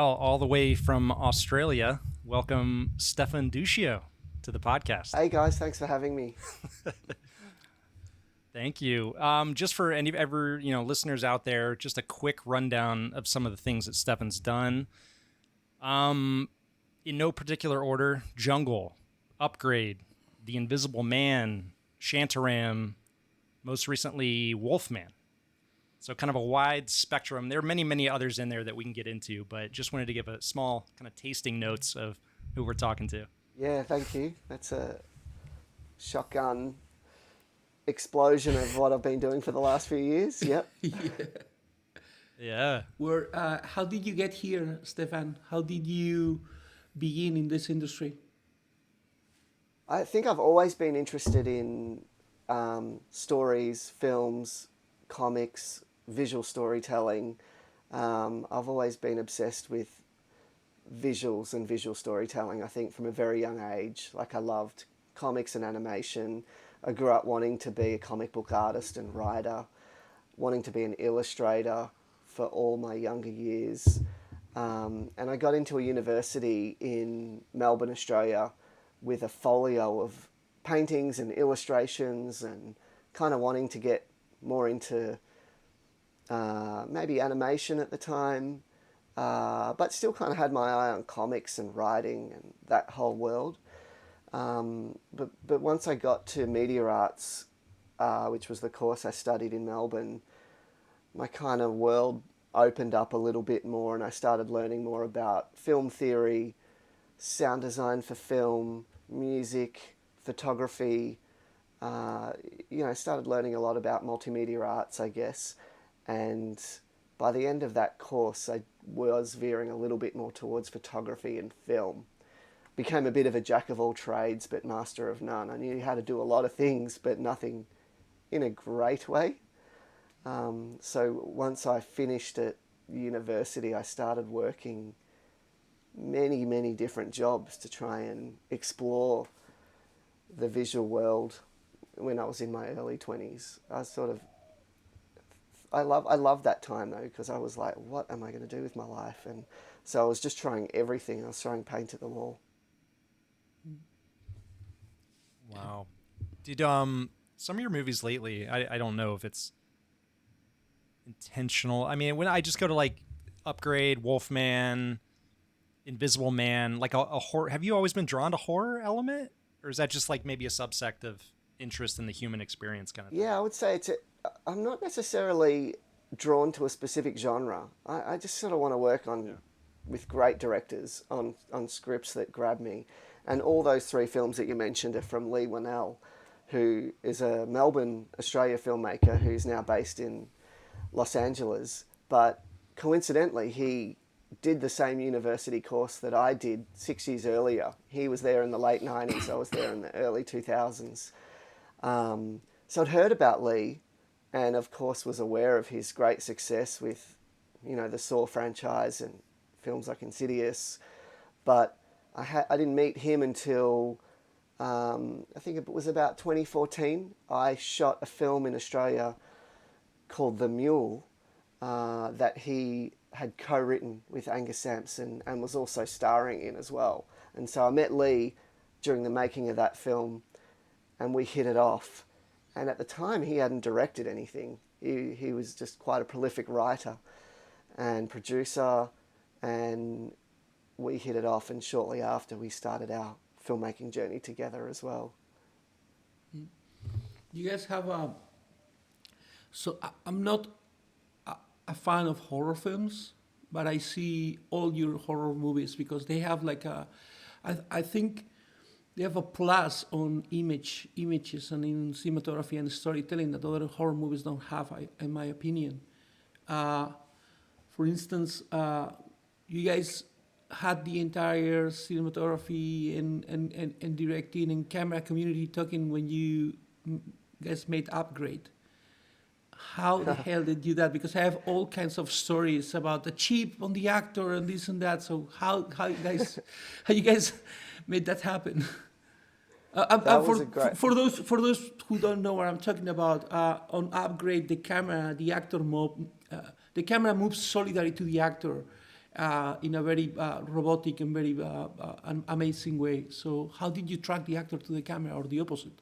Well, all the way from Australia, welcome Stefan Duscio to the podcast. Hey guys, thanks for having me. Thank you. Just for any ever listeners out there, just a quick rundown of some of the things that Stefan's done. Um, in no particular order: Jungle, Upgrade, The Invisible Man, Shantaram, most recently Wolfman. So kind of a wide spectrum. There are many, many others in there that we can get into, but just wanted to give a small kind of tasting notes of who we're talking to. Yeah, thank you. That's a shotgun explosion of what I've been doing for the last few years. Yep. Yeah. Yeah. How did you get here, Stefan? How did you begin in this industry? I think I've always been interested in stories, films, comics, visual storytelling. I've always been obsessed with visuals and visual storytelling, I think, from a very young age. Like, I loved comics and animation. I grew up wanting to be a comic book artist and writer, wanting to be an illustrator for all my younger years. And I got into a university in Melbourne, Australia, with a folio of paintings and illustrations, and kind of wanting to get more into maybe animation at the time, but still kind of had my eye on comics and writing and that whole world. But once I got to media arts, which was the course I studied in Melbourne, my kind of world opened up a little bit more, and I started learning more about film theory, sound design for film, music, photography. Started learning a lot about multimedia arts, I guess. And by the end of that course, I was veering a little bit more towards photography and film. Became a bit of a jack of all trades, but master of none. I knew how to do a lot of things, but nothing in a great way. So once I finished at university, I started working many, many different jobs to try and explore the visual world when I was in my early 20s. I love that time though, because I was like, what am I going to do with my life? And so I was just trying everything. I was throwing paint at the wall. Wow. Did some of your movies lately, I don't know if it's intentional. I mean, when I just go to like Upgrade, Wolfman, Invisible Man, like a horror, have you always been drawn to horror element? Or is that just like maybe a subsect of interest in the human experience kind of thing? Yeah, I would say I'm not necessarily drawn to a specific genre. I just sort of want to work with great directors on scripts that grab me. And all those three films that you mentioned are from Lee Winnell, who is a Melbourne, Australia filmmaker who's now based in Los Angeles. But coincidentally, he did the same university course that I did 6 years earlier. He was there in the late 90s. I was there in the early 2000s. So I'd heard about Lee, and of course was aware of his great success with, the Saw franchise and films like Insidious. But I didn't meet him until, I think it was about 2014. I shot a film in Australia called The Mule that he had co-written with Angus Sampson and was also starring in as well. And so I met Lee during the making of that film, and we hit it off. And at the time, he hadn't directed anything. He was just quite a prolific writer and producer, and we hit it off. And shortly after, we started our filmmaking journey together as well. You guys have a. So I'm not a fan of horror films, but I see all your horror movies because they have like a. I think they have a plus on images and in cinematography and storytelling that other horror movies don't have, in my opinion. For instance, you guys had the entire cinematography and directing and camera community talking when you guys made Upgrade. How the hell did you do that? Because I have all kinds of stories about the chip on the actor and this and that. So how you guys made that happen? That was a great... For those who don't know what I'm talking about, on Upgrade, the camera moves solidary to the actor, in a very robotic and very amazing way. So how did you track the actor to the camera, or the opposite?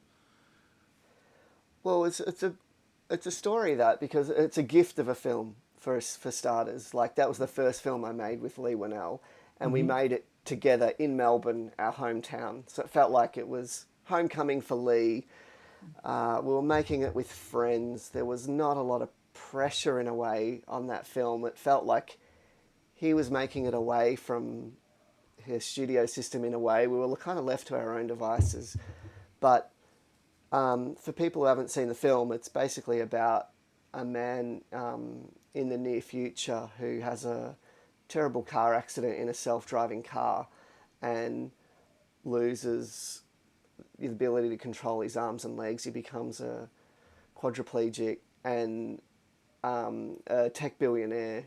Well, it's a story that, because it's a gift of a film for starters. Like, that was the first film I made with Lee Winnell, and we made it together in Melbourne, our hometown. So it felt like it was homecoming for Lee. We were making it with friends. There was not a lot of pressure in a way on that film. It felt like he was making it away from his studio system in a way. We were kind of left to our own devices. But for people who haven't seen the film, it's basically about a man in the near future who has a terrible car accident in a self-driving car and loses the ability to control his arms and legs. He becomes a quadriplegic, and a tech billionaire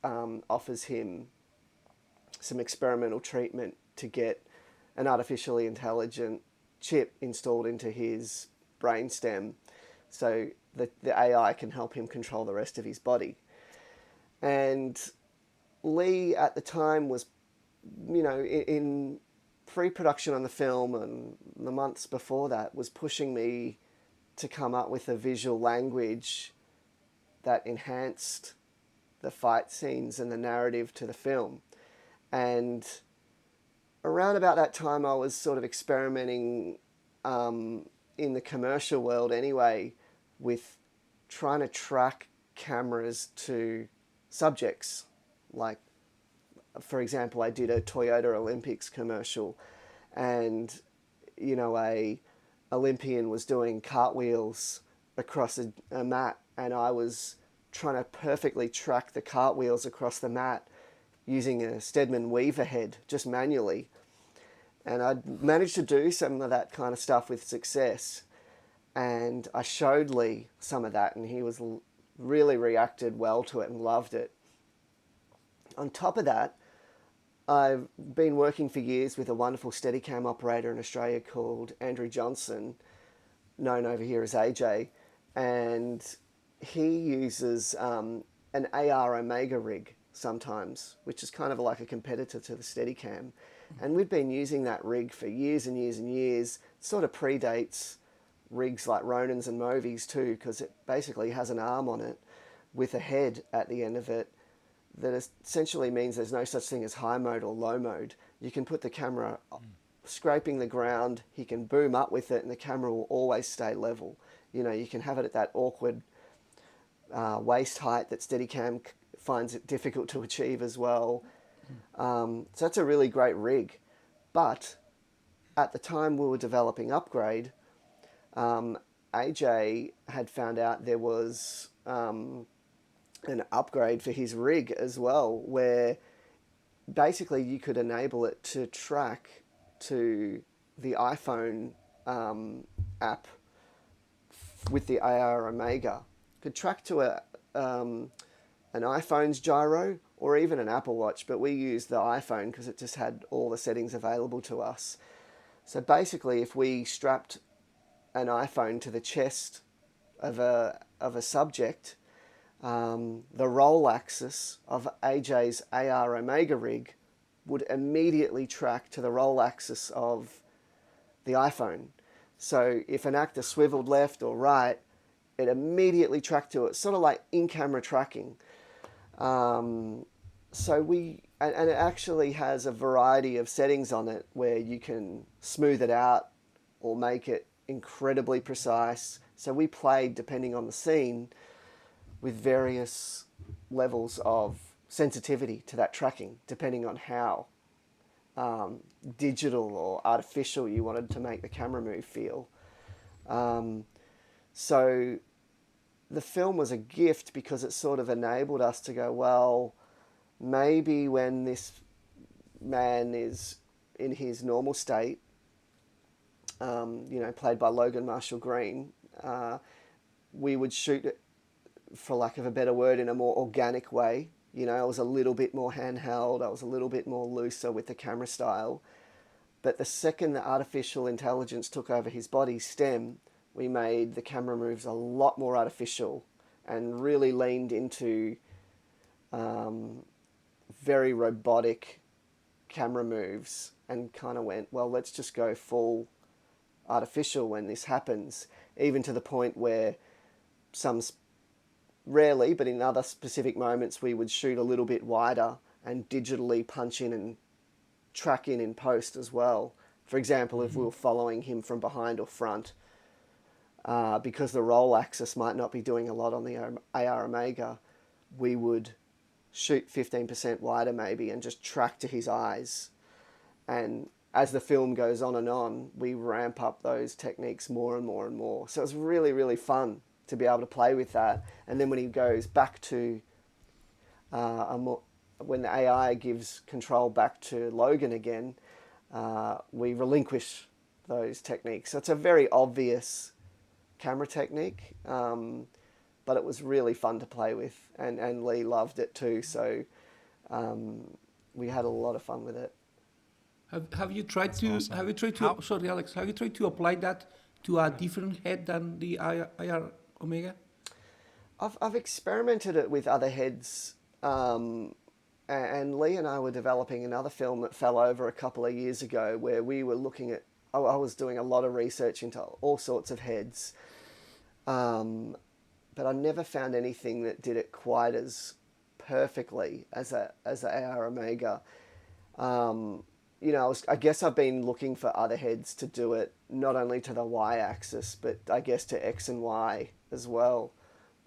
offers him some experimental treatment to get an artificially intelligent chip installed into his brainstem so that the AI can help him control the rest of his body. And Lee at the time was, in pre-production on the film, and the months before that, was pushing me to come up with a visual language that enhanced the fight scenes and the narrative to the film. And around about that time, I was sort of experimenting in the commercial world anyway, with trying to track cameras to subjects. Like, for example, I did a Toyota Olympics commercial, and a Olympian was doing cartwheels across a mat, and I was trying to perfectly track the cartwheels across the mat using a Steadman Weaver head, just manually. And I managed to do some of that kind of stuff with success. And I showed Lee some of that, and he really reacted well to it and loved it. On top of that, I've been working for years with a wonderful Steadicam operator in Australia called Andrew Johnson, known over here as AJ, and he uses an AR Omega rig sometimes, which is kind of like a competitor to the Steadicam. And we've been using that rig for years and years and years. It sort of predates rigs like Ronins and Movies too, because it basically has an arm on it with a head at the end of it that essentially means there's no such thing as high mode or low mode. You can put the camera scraping the ground, he can boom up with it, and the camera will always stay level. You can have it at that awkward waist height that Steadicam finds it difficult to achieve as well. So that's a really great rig. But at the time we were developing Upgrade, AJ had found out there was an upgrade for his rig as well, where basically you could enable it to track to the iPhone app with the AR Omega. Could track to an iPhone's gyro or even an Apple Watch, but we used the iPhone because it just had all the settings available to us. So basically, if we strapped an iPhone to the chest of a subject, the roll axis of AJ's AR Omega rig would immediately track to the roll axis of the iPhone. So if an actor swiveled left or right, it immediately tracked to it, sort of like in-camera tracking. And it actually has a variety of settings on it where you can smooth it out or make it incredibly precise. So we played, depending on the scene, with various levels of sensitivity to that tracking, depending on how digital or artificial you wanted to make the camera move feel. So the film was a gift because it sort of enabled us to go, well, maybe when this man is in his normal state, played by Logan Marshall Green, we would shoot it, for lack of a better word, in a more organic way. I was a little bit more handheld, I was a little bit more looser with the camera style. But the second the artificial intelligence took over his body stem, we made the camera moves a lot more artificial and really leaned into very robotic camera moves and kind of went, well, let's just go full artificial when this happens, even to the point where rarely, but in other specific moments, we would shoot a little bit wider and digitally punch in and track in post as well. For example, if we were following him from behind or front, because the roll axis might not be doing a lot on the AR Omega, we would shoot 15% wider maybe and just track to his eyes. And as the film goes on, we ramp up those techniques more and more and more. So it's really, really fun to be able to play with that. And then when he goes back to when the AI gives control back to Logan again, we relinquish those techniques. So it's a very obvious camera technique, but it was really fun to play with, and Lee loved it too. So we had a lot of fun with it. Have you tried That's to? awesome. Have you tried to? Sorry, Alex. Have you tried to apply that to a different head than the IR Omega? I've experimented it with other heads, and Lee and I were developing another film that fell over a couple of years ago, where we were looking at. I was doing a lot of research into all sorts of heads, but I never found anything that did it quite as perfectly as the AR Omega. You know, I guess I've been looking for other heads to do it, not only to the Y-axis, but I guess to X and Y as well,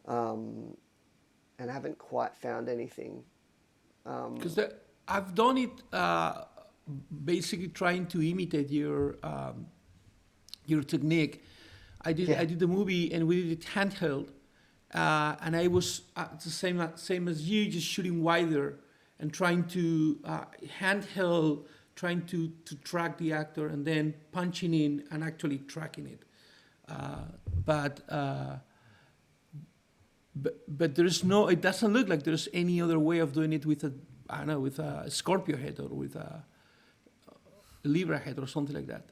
and haven't quite found anything. Because I've done it basically trying to imitate your technique. I did the movie and we did it handheld, and I was the same as you, just shooting wider and trying to handheld, trying to track the actor and then punching in and actually tracking it. But there's no. It doesn't look like there's any other way of doing it with a Scorpio head or with a Libra head or something like that.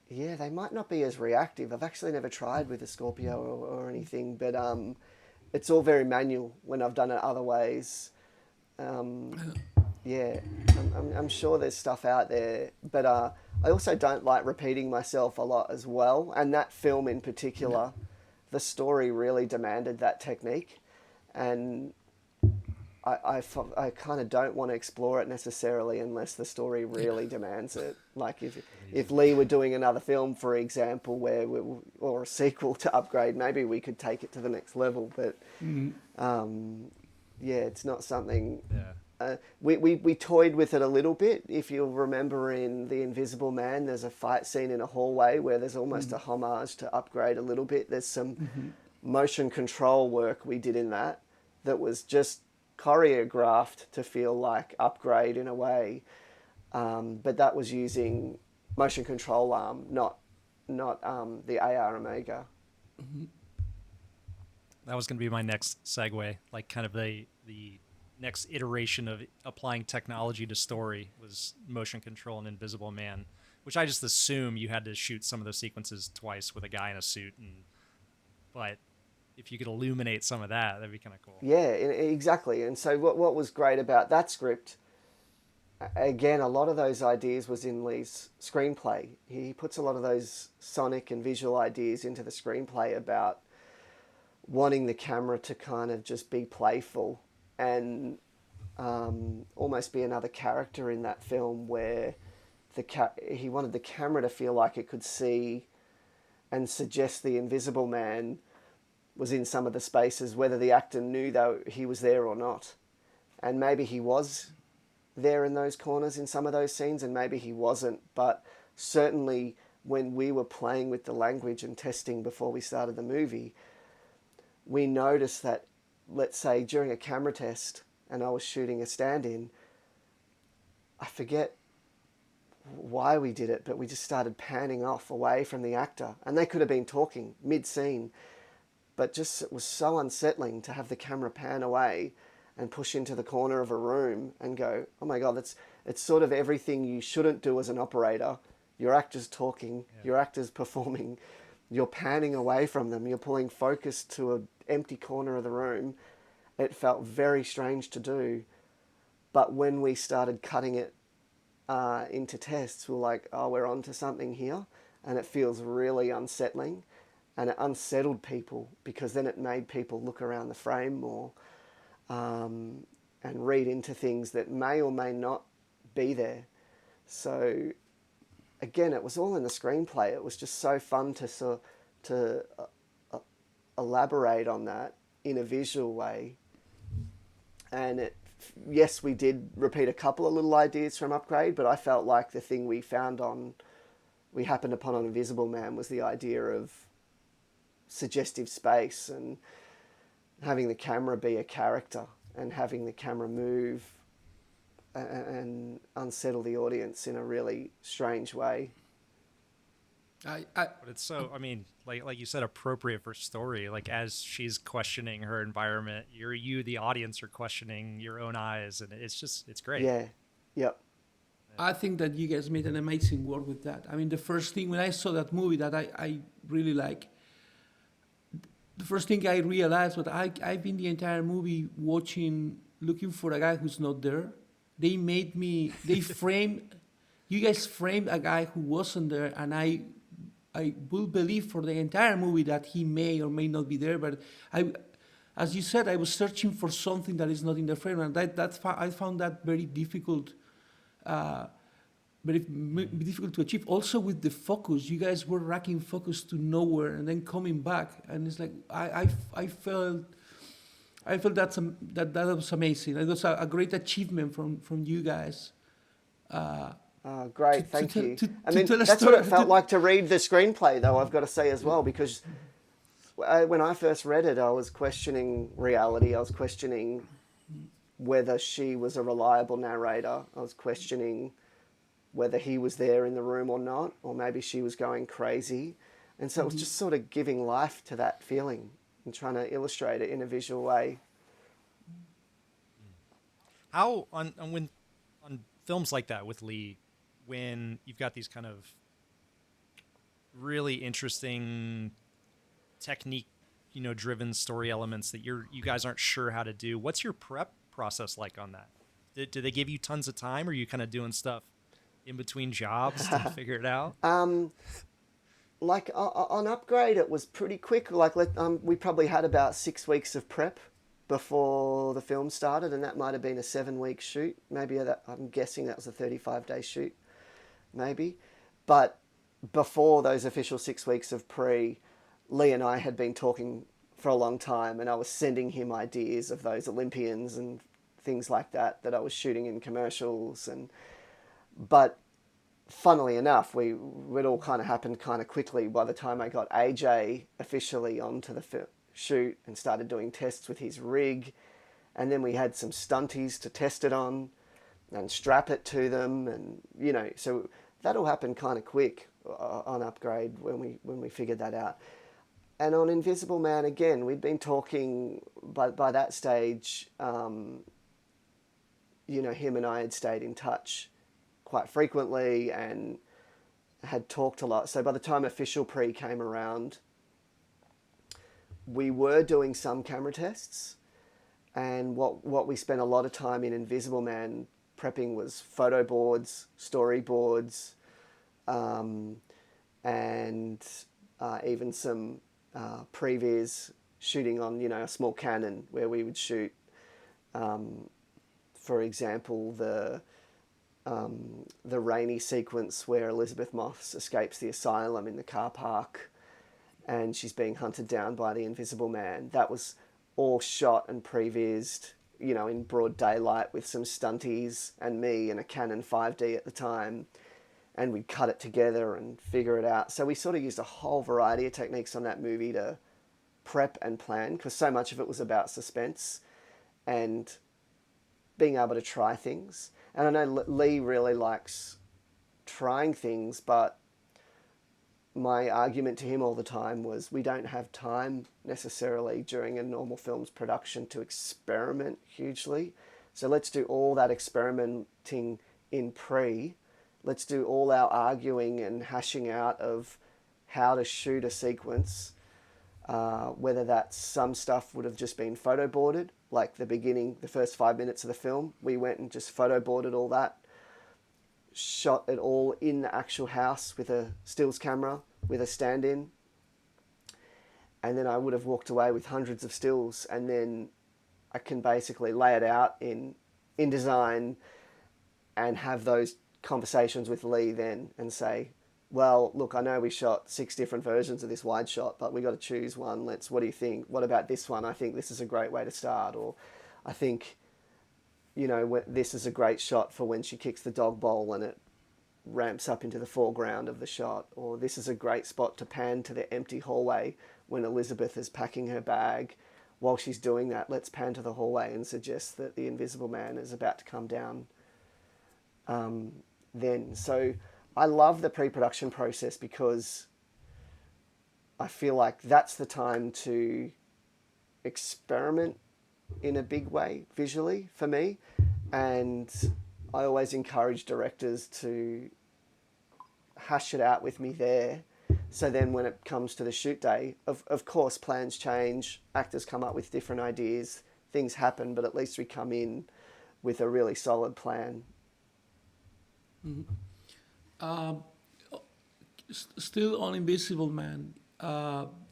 Yeah, they might not be as reactive. I've actually never tried with a Scorpio or anything, but it's all very manual when I've done it other ways. Yeah, I'm sure there's stuff out there, but I also don't like repeating myself a lot as well. And that film in particular, the story really demanded that technique, and I kind of don't want to explore it necessarily unless the story really demands it. Like if Lee were doing another film, for example, or a sequel to Upgrade, maybe we could take it to the next level. But yeah, it's not something. Yeah. We toyed with it a little bit. If you'll remember in The Invisible Man, there's a fight scene in a hallway where there's almost a homage to Upgrade a little bit. There's some motion control work we did in that was just choreographed to feel like Upgrade in a way. But that was using motion control arm, not the AR Omega. That was going to be my next segue, like kind of the next iteration of applying technology to story was motion control and Invisible Man, which I just assume you had to shoot some of those sequences twice with a guy in a suit. But if you could illuminate some of that, that'd be kind of cool. Yeah, exactly. And so what was great about that script, again, a lot of those ideas was in Lee's screenplay. He puts a lot of those sonic and visual ideas into the screenplay about wanting the camera to kind of just be playful and almost be another character in that film, where he wanted the camera to feel like it could see and suggest the Invisible Man was in some of the spaces, whether the actor knew though he was there or not. And maybe he was there in those corners in some of those scenes, and maybe he wasn't. But certainly when we were playing with the language and testing before we started the movie, we noticed that, let's say during a camera test and I was shooting a stand-in, I forget why we did it, but we just started panning off away from the actor, and they could have been talking mid-scene, but just it was so unsettling to have the camera pan away and push into the corner of a room and go, oh my God, it's sort of everything you shouldn't do as an operator. Your actor's talking, your actor's performing, you're panning away from them, you're pulling focus to an empty corner of the room. It felt very strange to do, But when we started cutting it into tests, we were like, oh, we're onto something here. And it feels really unsettling. And it unsettled people because then it made people look around the frame more and read into things that may or may not be there. So again, it was all in the screenplay. It was just so fun to elaborate on that in a visual way. And yes, we did repeat a couple of little ideas from Upgrade, but I felt like the thing we happened upon on Invisible Man was the idea of suggestive space and having the camera be a character and having the camera move and unsettle the audience in a really strange way. But it's so, I mean, like you said, appropriate for story. Like as she's questioning her environment, you the audience are questioning your own eyes, and it's great. Yeah, yep. I think that you guys made an amazing work with that. I mean, the first thing when I saw that movie that I really like, the first thing I realized was I've been the entire movie looking for a guy who's not there. They framed, you guys framed a guy who wasn't there, and I will believe for the entire movie that he may or may not be there. But as you said, I was searching for something that is not in the frame, and I found that very difficult. Very difficult to achieve. Also with the focus, you guys were racking focus to nowhere and then coming back, and it's like I felt that was amazing. It was a great achievement from you guys. Great, thank you. I mean, that's what it felt like to read the screenplay, though, I've got to say as well, because when I first read it, I was questioning reality. I was questioning whether she was a reliable narrator. I was questioning whether he was there in the room or not, or maybe she was going crazy. And so it was just sort of giving life to that feeling and trying to illustrate it in a visual way. How on films like that with Lee, when you've got these kind of really interesting technique, driven story elements that you guys aren't sure how to do, what's your prep process like on that? Do they give you tons of time, or are you kind of doing stuff in between jobs to figure it out? Like on Upgrade, it was pretty quick. Like we probably had about 6 weeks of prep before the film started, and that might have been a 7-week shoot. Maybe I'm guessing that was a 35-day shoot, maybe. But before those official 6 weeks of pre, Lee and I had been talking for a long time, and I was sending him ideas of those Olympians and things like that I was shooting in commercials. But funnily enough, it all kind of happened kind of quickly by the time I got AJ officially onto the shoot and started doing tests with his rig. And then we had some stunties to test it on and strap it to them. And, so that all happened kind of quick on Upgrade when we figured that out. And on Invisible Man, again, we'd been talking by that stage, him and I had stayed in touch quite frequently and had talked a lot. So by the time official pre came around, we were doing some camera tests. And what we spent a lot of time in Invisible Man prepping was photo boards, storyboards, and even some previs shooting on, a small Canon where we would shoot, for example, the rainy sequence where Elizabeth Moss escapes the asylum in the car park and she's being hunted down by the Invisible Man. That was all shot and prevised, in broad daylight with some stunties and me and a Canon 5D at the time. And we'd cut it together and figure it out. So we sort of used a whole variety of techniques on that movie to prep and plan, because so much of it was about suspense and being able to try things. And I know Lee really likes trying things, but my argument to him all the time was we don't have time necessarily during a normal film's production to experiment hugely. So let's do all that experimenting in pre. Let's do all our arguing and hashing out of how to shoot a sequence whether that's some stuff would have just been photo boarded, like the beginning, the first 5 minutes of the film, we went and just photo boarded all that, shot it all in the actual house with a stills camera, with a stand-in, and then I would have walked away with hundreds of stills, and then I can basically lay it out in InDesign and have those conversations with Lee then and say, well, look, I know we shot 6 different versions of this wide shot, but we got to choose one. What do you think? What about this one? I think this is a great way to start. Or I think, this is a great shot for when she kicks the dog bowl and it ramps up into the foreground of the shot. Or this is a great spot to pan to the empty hallway when Elizabeth is packing her bag. While she's doing that, let's pan to the hallway and suggest that the Invisible Man is about to come down then. So I love the pre-production process because I feel like that's the time to experiment in a big way visually for me. And I always encourage directors to hash it out with me there. So then when it comes to the shoot day, of course, plans change, actors come up with different ideas, things happen, but at least we come in with a really solid plan. Still on Invisible Man.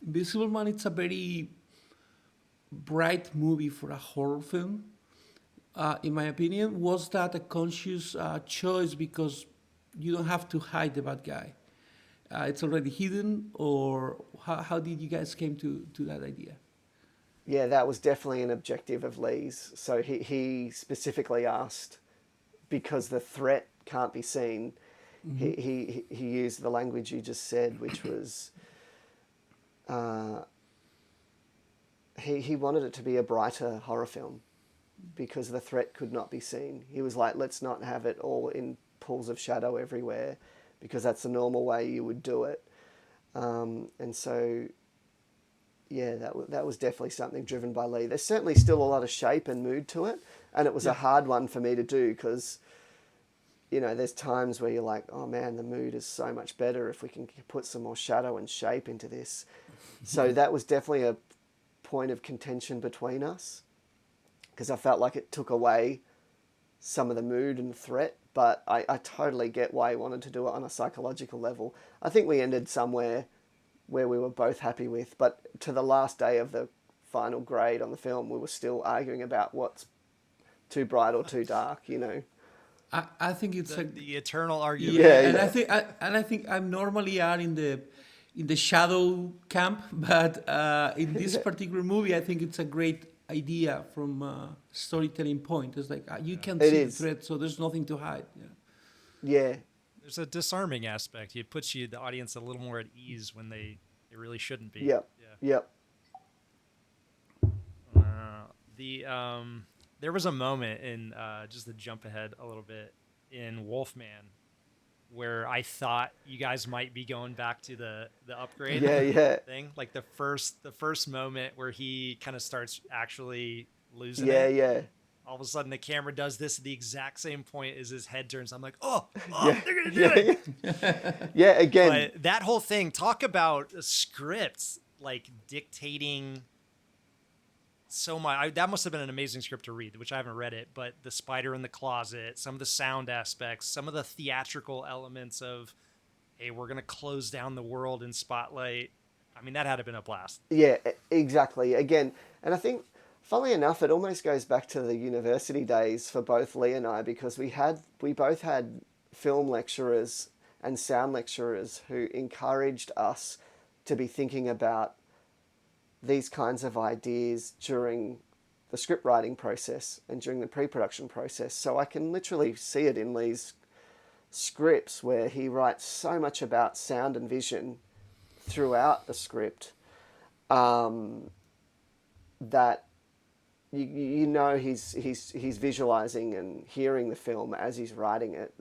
Invisible Man, it's a very bright movie for a horror film. In my opinion, was that a conscious choice because you don't have to hide the bad guy? It's already hidden, or how did you guys came to that idea? Yeah, that was definitely an objective of Lee's. So he specifically asked, because the threat can't be seen, he used the language you just said, which was he wanted it to be a brighter horror film because the threat could not be seen. He was like, let's not have it all in pools of shadow everywhere, because that's the normal way you would do it. And so, yeah, that was definitely something driven by Lee. There's certainly still a lot of shape and mood to it, and it was a hard one for me to do because, there's times where you're like, oh man, the mood is so much better if we can put some more shadow and shape into this. So that was definitely a point of contention between us, because I felt like it took away some of the mood and threat, but I totally get why he wanted to do it on a psychological level. I think we ended somewhere where we were both happy with, but to the last day of the final grade on the film, we were still arguing about what's too bright or too dark, I think it's the eternal argument. Yeah, and I think I'm normally are in the shadow camp, but in this particular movie, I think it's a great idea from a storytelling point. It's like you can see the threat, so there's nothing to hide. Yeah. There's a disarming aspect. It puts the audience a little more at ease when they really shouldn't be. Yep. Yeah. Yep. There was a moment in just to jump ahead a little bit in Wolfman where I thought you guys might be going back to the upgrade thing, like the first moment where he kind of starts actually losing it. Yeah. All of a sudden the camera does this at the exact same point as his head turns. I'm like, oh they're gonna do it. Yeah, again. But that whole thing, talk about scripts like dictating so much. That must have been an amazing script to read, which I haven't read it, but the spider in the closet, some of the sound aspects, some of the theatrical elements of, hey, we're going to close down the world in spotlight. I mean, that had to have been a blast. Yeah, exactly. Again, and I think, funnily enough, it almost goes back to the university days for both Lee and I, because we both had film lecturers and sound lecturers who encouraged us to be thinking about these kinds of ideas during the script writing process and during the pre-production process. So I can literally see it in Lee's scripts where he writes so much about sound and vision throughout the script that he's visualizing and hearing the film as he's writing it.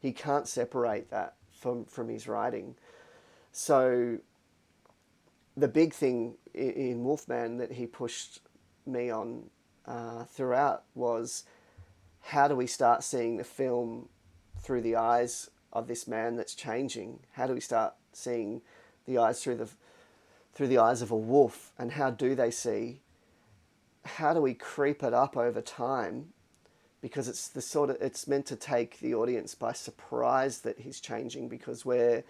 He can't separate that from his writing. So the big thing in Wolfman that he pushed me on throughout was, how do we start seeing the film through the eyes of this man that's changing? How do we start seeing the eyes through through the eyes of a wolf, and how do they see? How do we creep it up over time? Because it's meant to take the audience by surprise that he's changing, because we're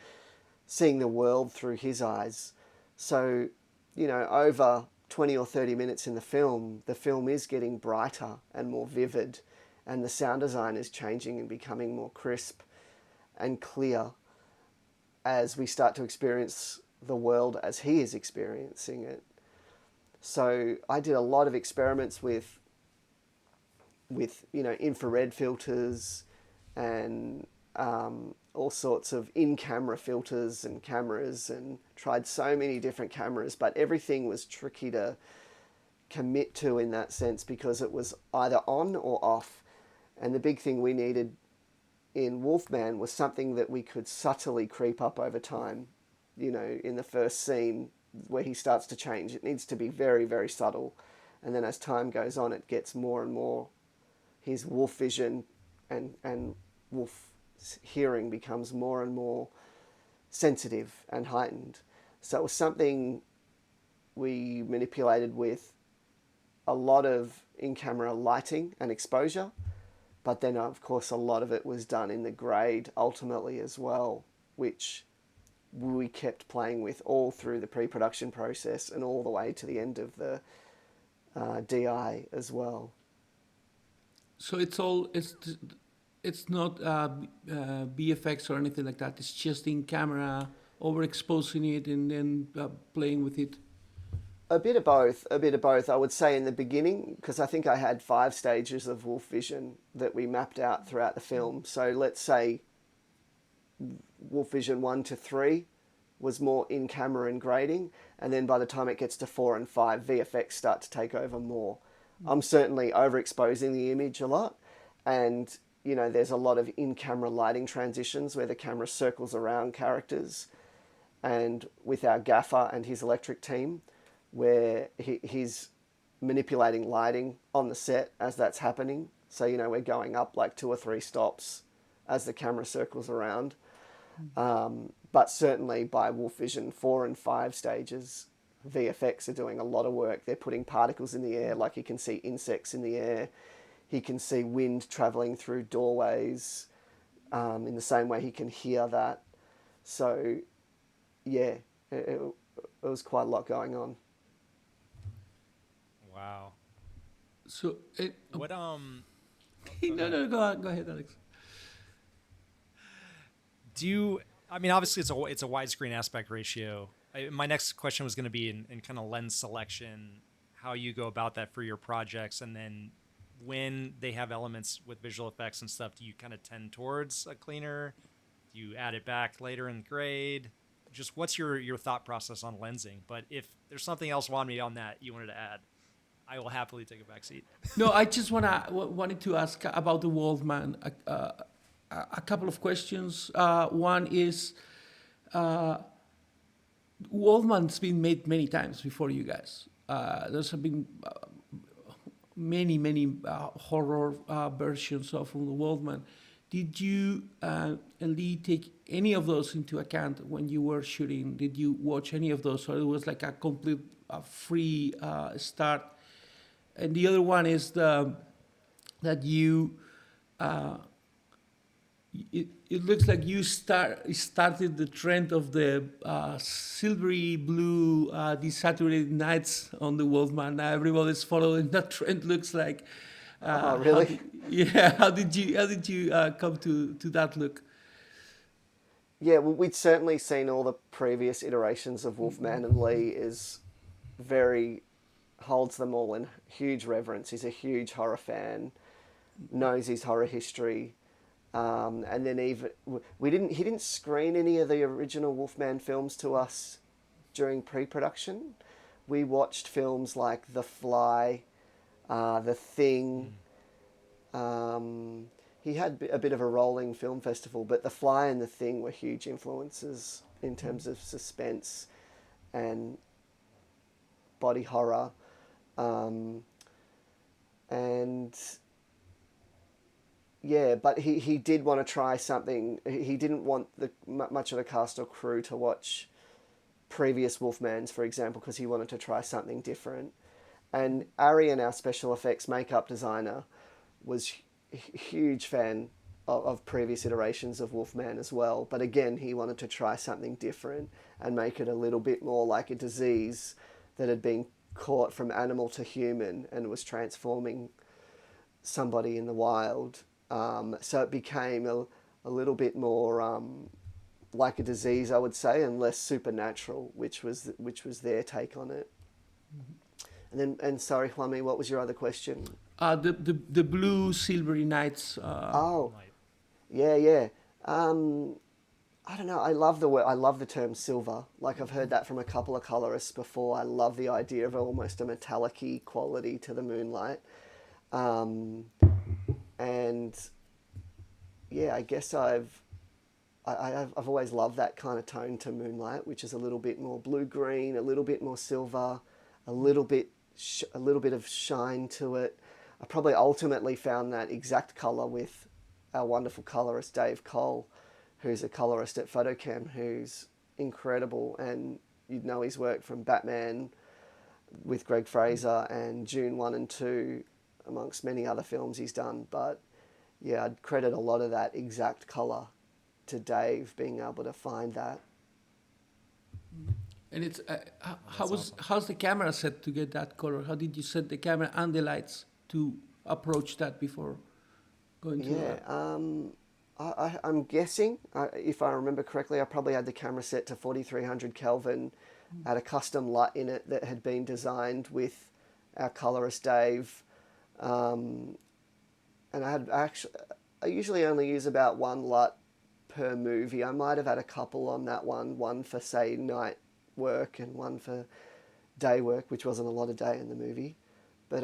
seeing the world through his eyes. So, over 20 or 30 minutes in the film is getting brighter and more vivid, and the sound design is changing and becoming more crisp and clear as we start to experience the world as he is experiencing it. So I did a lot of experiments with infrared filters and all sorts of in-camera filters and cameras, and tried so many different cameras, but everything was tricky to commit to in that sense, because it was either on or off. And the big thing we needed in Wolfman was something that we could subtly creep up over time. In the first scene where he starts to change, it needs to be very, very subtle. And then as time goes on, it gets more and more, his wolf vision and wolf hearing becomes more and more sensitive and heightened. So it was something we manipulated with a lot of in-camera lighting and exposure, but then of course a lot of it was done in the grade ultimately as well, which we kept playing with all through the pre-production process and all the way to the end of the DI as well. So it's not BFX or anything like that. It's just in camera, overexposing it and then playing with it. A bit of both. I would say in the beginning, because I think I had 5 stages of wolf vision that we mapped out throughout the film. So let's say wolf vision 1 to 3 was more in camera and grading, and then by the time it gets to 4 and 5, VFX start to take over more. I'm certainly overexposing the image a lot, and there's a lot of in-camera lighting transitions where the camera circles around characters, and with our gaffer and his electric team, where he's manipulating lighting on the set as that's happening. So, we're going up like 2 or 3 stops as the camera circles around. But certainly by Wolf Vision 4 and 5 stages, VFX are doing a lot of work. They're putting particles in the air, like he can see insects in the air. He can see wind traveling through doorways in the same way he can hear that. So, yeah, it was quite a lot going on. Wow. So What no, go ahead, Alex. Obviously it's a widescreen aspect ratio. My next question was going to be in kind of lens selection, how you go about that for your projects, and then when they have elements with visual effects and stuff, do you kind of tend towards a cleaner? Do you add it back later in grade? Just what's your thought process on lensing? But if there's something else on that you wanted to add, I will happily take a back seat. No, I just wanted to ask about the Wolfman. A couple of questions. One is, Wolfman's been made many times before you guys. There's been many horror versions of the Wolfman. Did you, Lee, take any of those into account when you were shooting? Did you watch any of those, or it was like a complete free start? And the other one is that you. It looks like you started the trend of the silvery blue desaturated nights on the Wolfman. Now everybody's following that trend. Looks like. Oh, really? How did you come to that look? Yeah, well, we'd certainly seen all the previous iterations of Wolfman, and Lee holds them all in huge reverence. He's a huge horror fan, knows his horror history. And then he didn't screen any of the original Wolfman films to us during pre-production. We watched films like The Fly, The Thing. He had a bit of a rolling film festival, but The Fly and The Thing were huge influences in terms of suspense and body horror. Yeah, but he did want to try something. He didn't want much of the cast or crew to watch previous Wolfmans, for example, because he wanted to try something different. And Arian, our special effects makeup designer, was a huge fan of previous iterations of Wolfman as well. But again, he wanted to try something different and make it a little bit more like a disease that had been caught from animal to human and was transforming somebody in the wild. So it became a little bit more like a disease, I would say, and less supernatural, which was their take on it. And sorry, Juanmi, what was your other question? The blue silvery nights. Oh, yeah. I don't know. I love the word. I love the term silver. Like I've heard that from a couple of colorists before. I love the idea of almost a metallic-y quality to the moonlight. And yeah, I guess I've always loved that kind of tone to moonlight, which is a little bit more blue-green, a little bit more silver, a little bit of shine to it. I probably ultimately found that exact color with our wonderful colorist Dave Cole, who's a colorist at Photochem, who's incredible, and you'd know his work from Batman with Greg Fraser and June 1 and 2, amongst many other films he's done. But yeah, I'd credit a lot of that exact color to Dave being able to find that. And it's how's the camera set to get that color? How did you set the camera and the lights to approach that before going to that? I'm guessing, if I remember correctly, I probably had the camera set to 4300 Kelvin, had a custom light in it that had been designed with our colorist Dave, and I usually only use about one LUT per movie. I might have had a couple on that one for say night work and one for day work, which wasn't a lot of day in the movie, but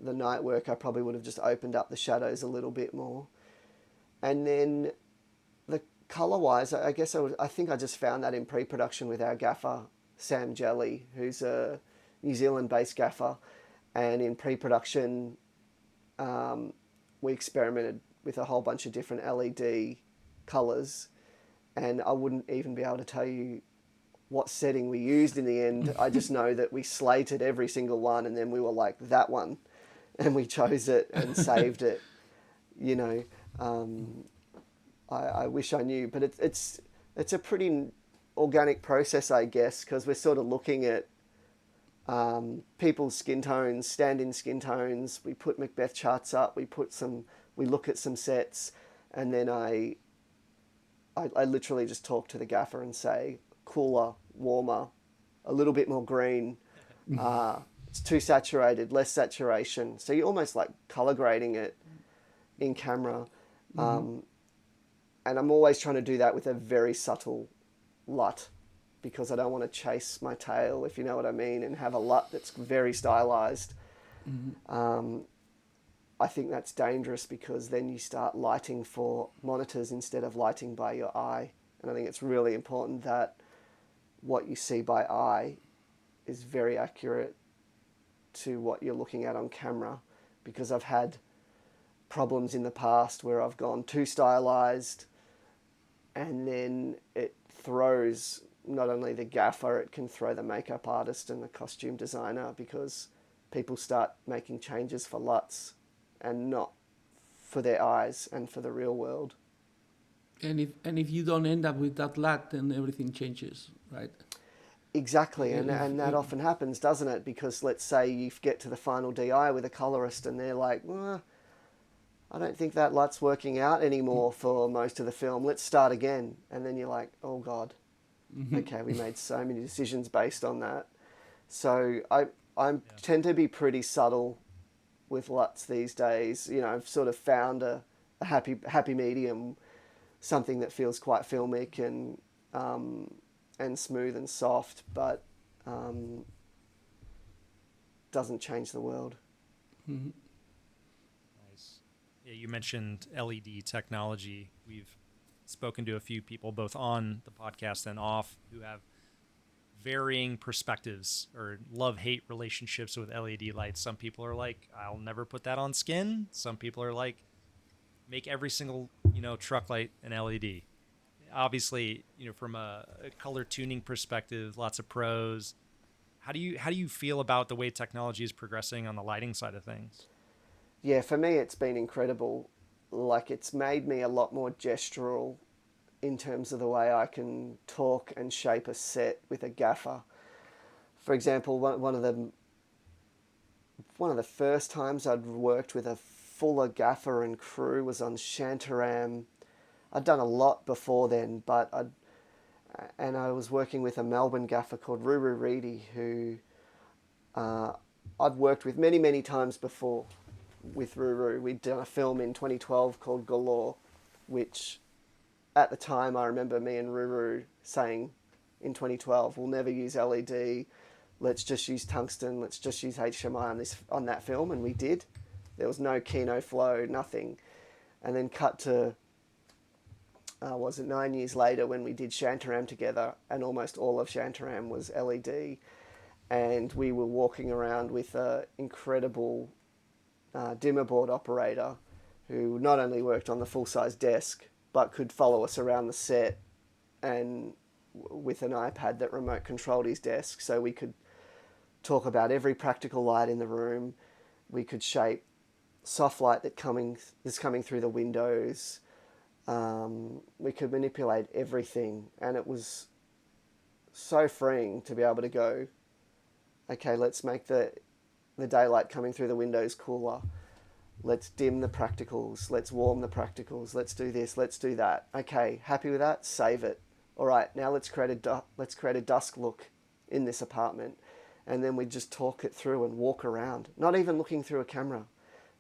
the night work I probably would have just opened up the shadows a little bit more. And then the color-wise, I guess I think I just found that in pre-production with our gaffer, Sam Jelly, who's a New Zealand-based gaffer. And in pre-production, we experimented with a whole bunch of different LED colors. And I wouldn't even be able to tell you what setting we used in the end. I just know that we slated every single one, and then we were like, that one. And we chose it and saved it, you know. I wish I knew, but it's a pretty organic process, I guess, because we're sort of looking at people's skin tones, stand-in skin tones. We put Macbeth charts up. We look at some sets, and then I literally just talk to the gaffer and say, cooler, warmer, a little bit more green. It's too saturated, less saturation. So you're almost like color grading it in camera. And I'm always trying to do that with a very subtle LUT, because I don't want to chase my tail, if you know what I mean, and have a LUT that's very stylized. I think that's dangerous, because then you start lighting for monitors instead of lighting by your eye. And I think it's really important that what you see by eye is very accurate to what you're looking at on camera, because I've had problems in the past where I've gone too stylized, and then it throws not only the gaffer, it can throw the makeup artist and the costume designer, because people start making changes for LUTs and not for their eyes and for the real world. And if you don't end up with that LUT, then everything changes, right? Exactly, and that often happens, doesn't it? Because let's say you get to the final DI with a colorist and they're like, I don't think that LUT's working out anymore for most of the film. Let's start again. And then you're like, oh God, okay, we made so many decisions based on that. So I tend to be pretty subtle with LUTs these days. You know, I've sort of found a happy medium, something that feels quite filmic and smooth and soft, but doesn't change the world. Nice. Yeah, you mentioned LED technology. We've spoken to a few people, both on the podcast and off, who have varying perspectives or love-hate relationships with LED lights. Some people are like, I'll never put that on skin. Some people are like, make every single, truck light an LED. obviously, from a color tuning perspective, lots of pros. How do you feel about the way technology is progressing on the lighting side of things? Yeah, for me, it's been incredible. Like, it's made me a lot more gestural in terms of the way I can talk and shape a set with a gaffer. For example, one of the first times I'd worked with a fuller gaffer and crew was on Shantaram. I'd done a lot before then, I was working with a Melbourne gaffer called Ruru Reedy, who I'd worked with many, many times before with Ruru. We'd done a film in 2012 called Galore, which at the time I remember me and Ruru saying in 2012, we'll never use LED, let's just use tungsten, let's just use HMI on that film, and we did. There was no Kino flow, nothing. And then cut to, was it 9 years later when we did Shantaram together, and almost all of Shantaram was LED, and we were walking around with an incredible dimmer board operator who not only worked on the full-size desk, but could follow us around the set and with an iPad that remote controlled his desk, so we could talk about every practical light in the room. We could shape soft light that's coming through the windows. We could manipulate everything, and it was so freeing to be able to go, okay, let's make the daylight coming through the windows cooler. Let's dim the practicals. Let's warm the practicals. Let's do this. Let's do that. Okay, happy with that? Save it. All right, now let's create a dusk look in this apartment, and then we just talk it through and walk around. Not even looking through a camera,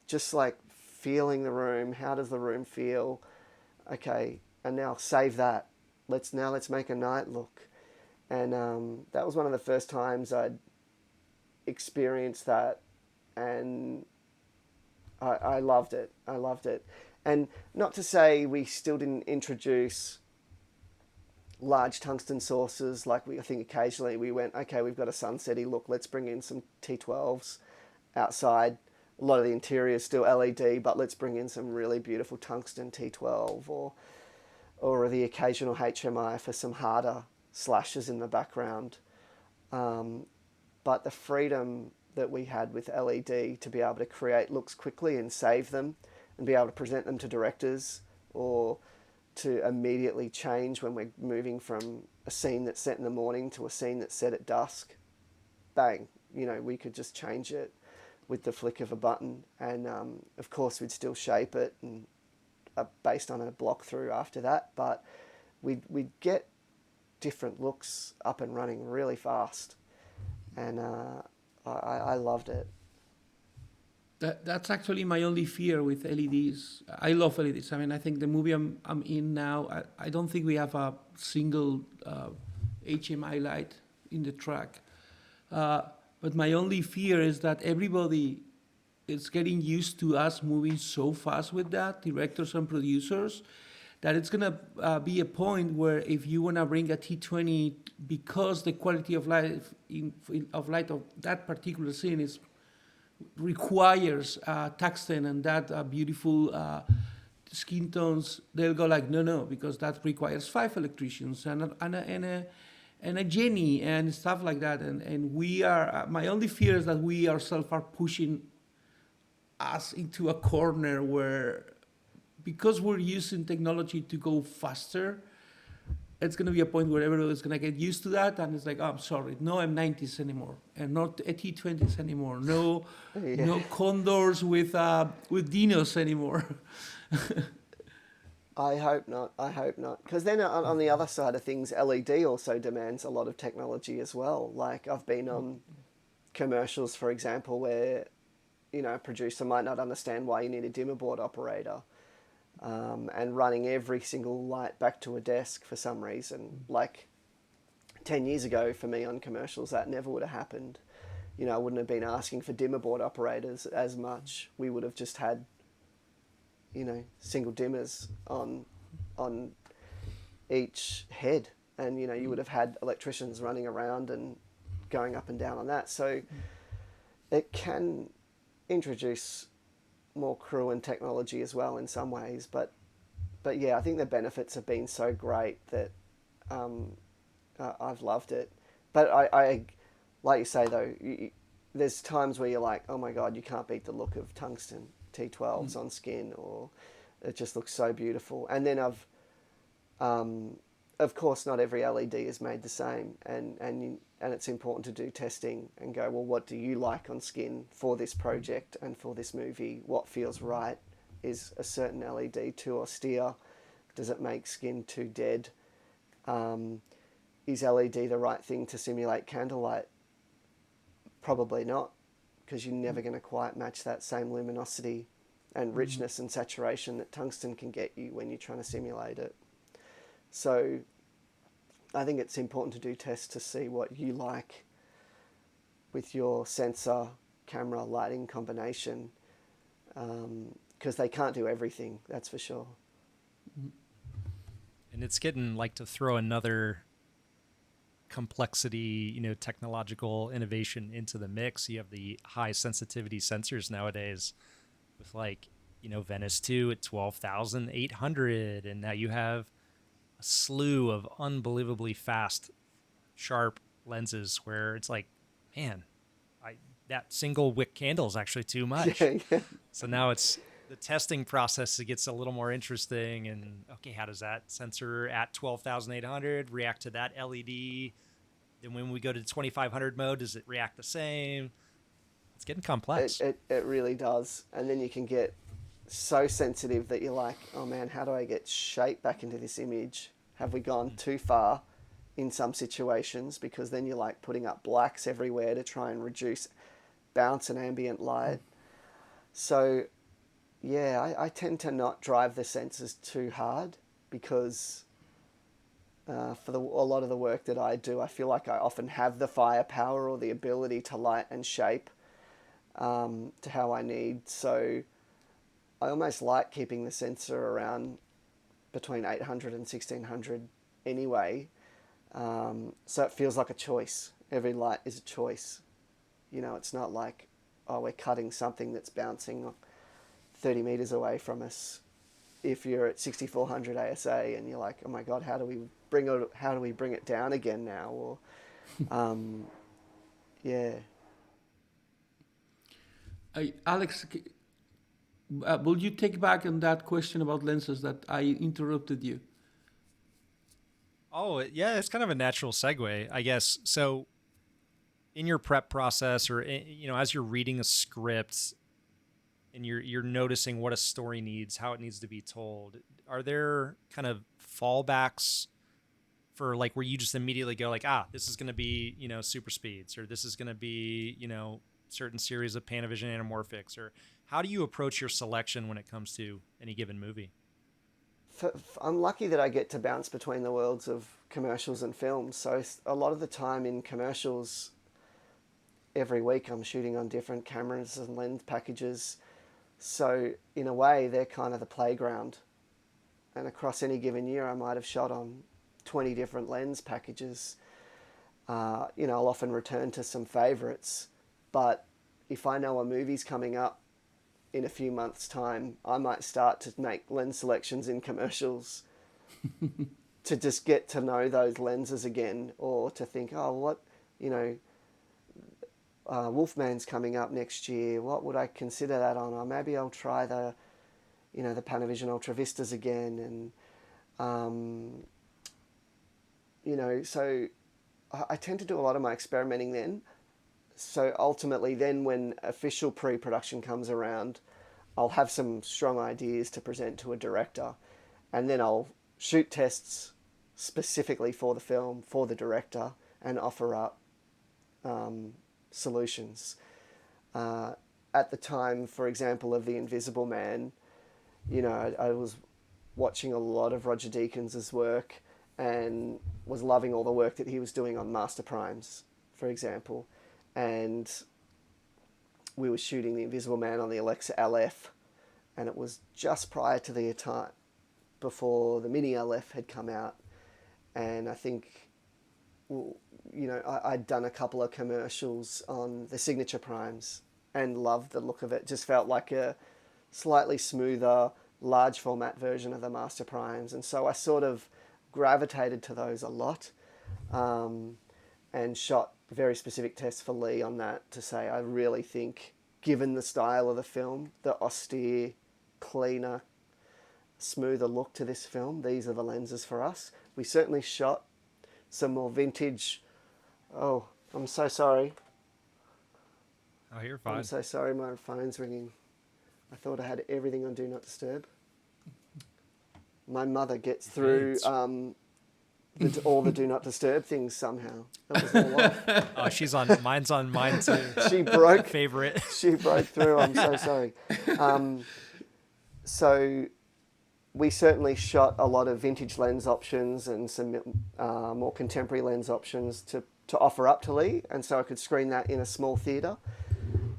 just like feeling the room. How does the room feel? Okay, and now save that. Let's make a night look, and that was one of the first times I'd experienced that, and I loved it. I loved it. And not to say we still didn't introduce large tungsten sources. Like I think occasionally we went, okay, we've got a sunsetty look. Let's bring in some T12s outside. A lot of the interior is still LED, but let's bring in some really beautiful tungsten T12 or the occasional HMI for some harder slashes in the background. But the freedom that we had with LED to be able to create looks quickly and save them and be able to present them to directors, or to immediately change when we're moving from a scene that's set in the morning to a scene that's set at dusk. Bang, we could just change it with the flick of a button. And of course we'd still shape it and based on a block through after that, but we'd get different looks up and running really fast. And I loved it. That's actually my only fear with LEDs. I love LEDs. I mean, I think the movie I'm in now, I don't think we have a single HMI light in the track. But my only fear is that everybody is getting used to us moving so fast with that, directors and producers, that it's going to be a point where if you want to bring a T20, because the quality of light of that particular scene requires tungsten and that beautiful skin tones, they'll go like, no, because that requires 5 electricians and a Jenny and stuff like that. And we are, my only fear is that we ourselves are pushing us into a corner where, because we're using technology to go faster, it's going to be a point where everybody's going to get used to that, and it's like, oh, I'm sorry, no M90s anymore, and not T20s anymore, no Condors with Dinos anymore. I hope not. Because then on the other side of things, LED also demands a lot of technology as well. Like I've been on commercials, for example, where a producer might not understand why you need a dimmer board operator. And running every single light back to a desk for some reason. Like 10 years ago for me on commercials, that never would have happened. I wouldn't have been asking for dimmer board operators as much. We would have just had, single dimmers on each head. And, you would have had electricians running around and going up and down on that. So it can introduce more crew and technology as well in some ways, but but yeah, I think the benefits have been so great that I've loved it. But I like you say though, there's times where you're like, oh my god, you can't beat the look of tungsten T12s on skin, or it just looks so beautiful. And then of course, not every LED is made the same, and it's important to do testing and go, well, what do you like on skin for this project and for this movie? What feels right? Is a certain LED too austere? Does it make skin too dead? Is LED the right thing to simulate candlelight? Probably not, because you're never going to quite match that same luminosity and richness and saturation that tungsten can get you when you're trying to simulate it. So I think it's important to do tests to see what you like with your sensor, camera, lighting combination, because they can't do everything, that's for sure. And it's getting like, to throw another complexity, technological innovation into the mix. You have the high sensitivity sensors nowadays with like, Venice 2 at 12,800. And now you have a slew of unbelievably fast, sharp lenses where it's like, man, that single wick candle is actually too much. Yeah. So now it's the testing process. It gets a little more interesting. And okay, how does that sensor at 12,800 react to that LED? Then when we go to 2,500 mode, does it react the same? It's getting complex. It really does. And then you can get so sensitive that you're like, oh man, how do I get shape back into this image? Have we gone too far in some situations? Because then you're like putting up blacks everywhere to try and reduce bounce and ambient light. So yeah, I tend to not drive the sensors too hard, because for a lot of the work that I do, I feel like I often have the firepower or the ability to light and shape to how I need. So I almost like keeping the sensor around between 800 and 1600 anyway. So it feels like a choice. Every light is a choice. It's not like, oh, we're cutting something that's bouncing 30 meters away from us. If you're at 6400 ASA and you're like, oh my god, how do we bring it down again now? Or yeah. Alex, will you take back on that question about lenses that I interrupted you? Oh, yeah, it's kind of a natural segue, I guess. So in your prep process, or as you're reading a script and you're noticing what a story needs, how it needs to be told, are there kind of fallbacks for like where you just immediately go like, this is going to be, super speeds, or this is going to be, certain series of Panavision anamorphics, or how do you approach your selection when it comes to any given movie? I'm lucky that I get to bounce between the worlds of commercials and films. So a lot of the time in commercials, every week I'm shooting on different cameras and lens packages. So in a way, they're kind of the playground. And across any given year, I might have shot on 20 different lens packages. I'll often return to some favorites. But if I know a movie's coming up in a few months' time, I might start to make lens selections in commercials to just get to know those lenses again, or to think, Wolfman's coming up next year. What would I consider that on? Or maybe I'll try the Panavision Ultra Vistas again. And, so I tend to do a lot of my experimenting then. So ultimately then when official pre-production comes around, I'll have some strong ideas to present to a director, and then I'll shoot tests specifically for the film, for the director, and offer up solutions. At the time, for example, of The Invisible Man, I was watching a lot of Roger Deakins' work and was loving all the work that he was doing on Master Primes, for example. And we were shooting The Invisible Man on the Alexa LF, and it was just prior to the time before the Mini LF had come out. And I think, I'd done a couple of commercials on the Signature Primes and loved the look of it. Just felt like a slightly smoother, large format version of the Master Primes. And so I sort of gravitated to those a lot, and shot very specific tests for Lee on that to say, I really think, given the style of the film, the austere, cleaner, smoother look to this film, these are the lenses for us. We certainly shot some more vintage. Oh, I'm so sorry. Oh, you're fine. I'm so sorry, my phone's ringing. I thought I had everything on Do Not Disturb. My mother gets through all the Do Not Disturb things somehow. That was all off. Oh, she's on. Mine's on mine too. She broke. Favorite. She broke through. I'm so sorry. So we certainly shot a lot of vintage lens options and some more contemporary lens options to offer up to Lee, and so I could screen that in a small theatre.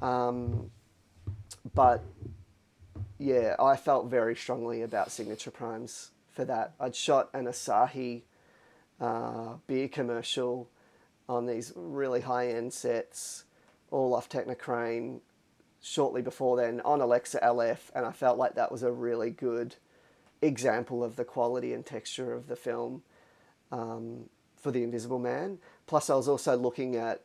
But yeah, I felt very strongly about Signature Primes for that. I'd shot an Asahi beer commercial on these really high-end sets, all off Technicrane, shortly before then on Alexa LF, and I felt like that was a really good example of the quality and texture of the film for The Invisible Man. Plus, I was also looking at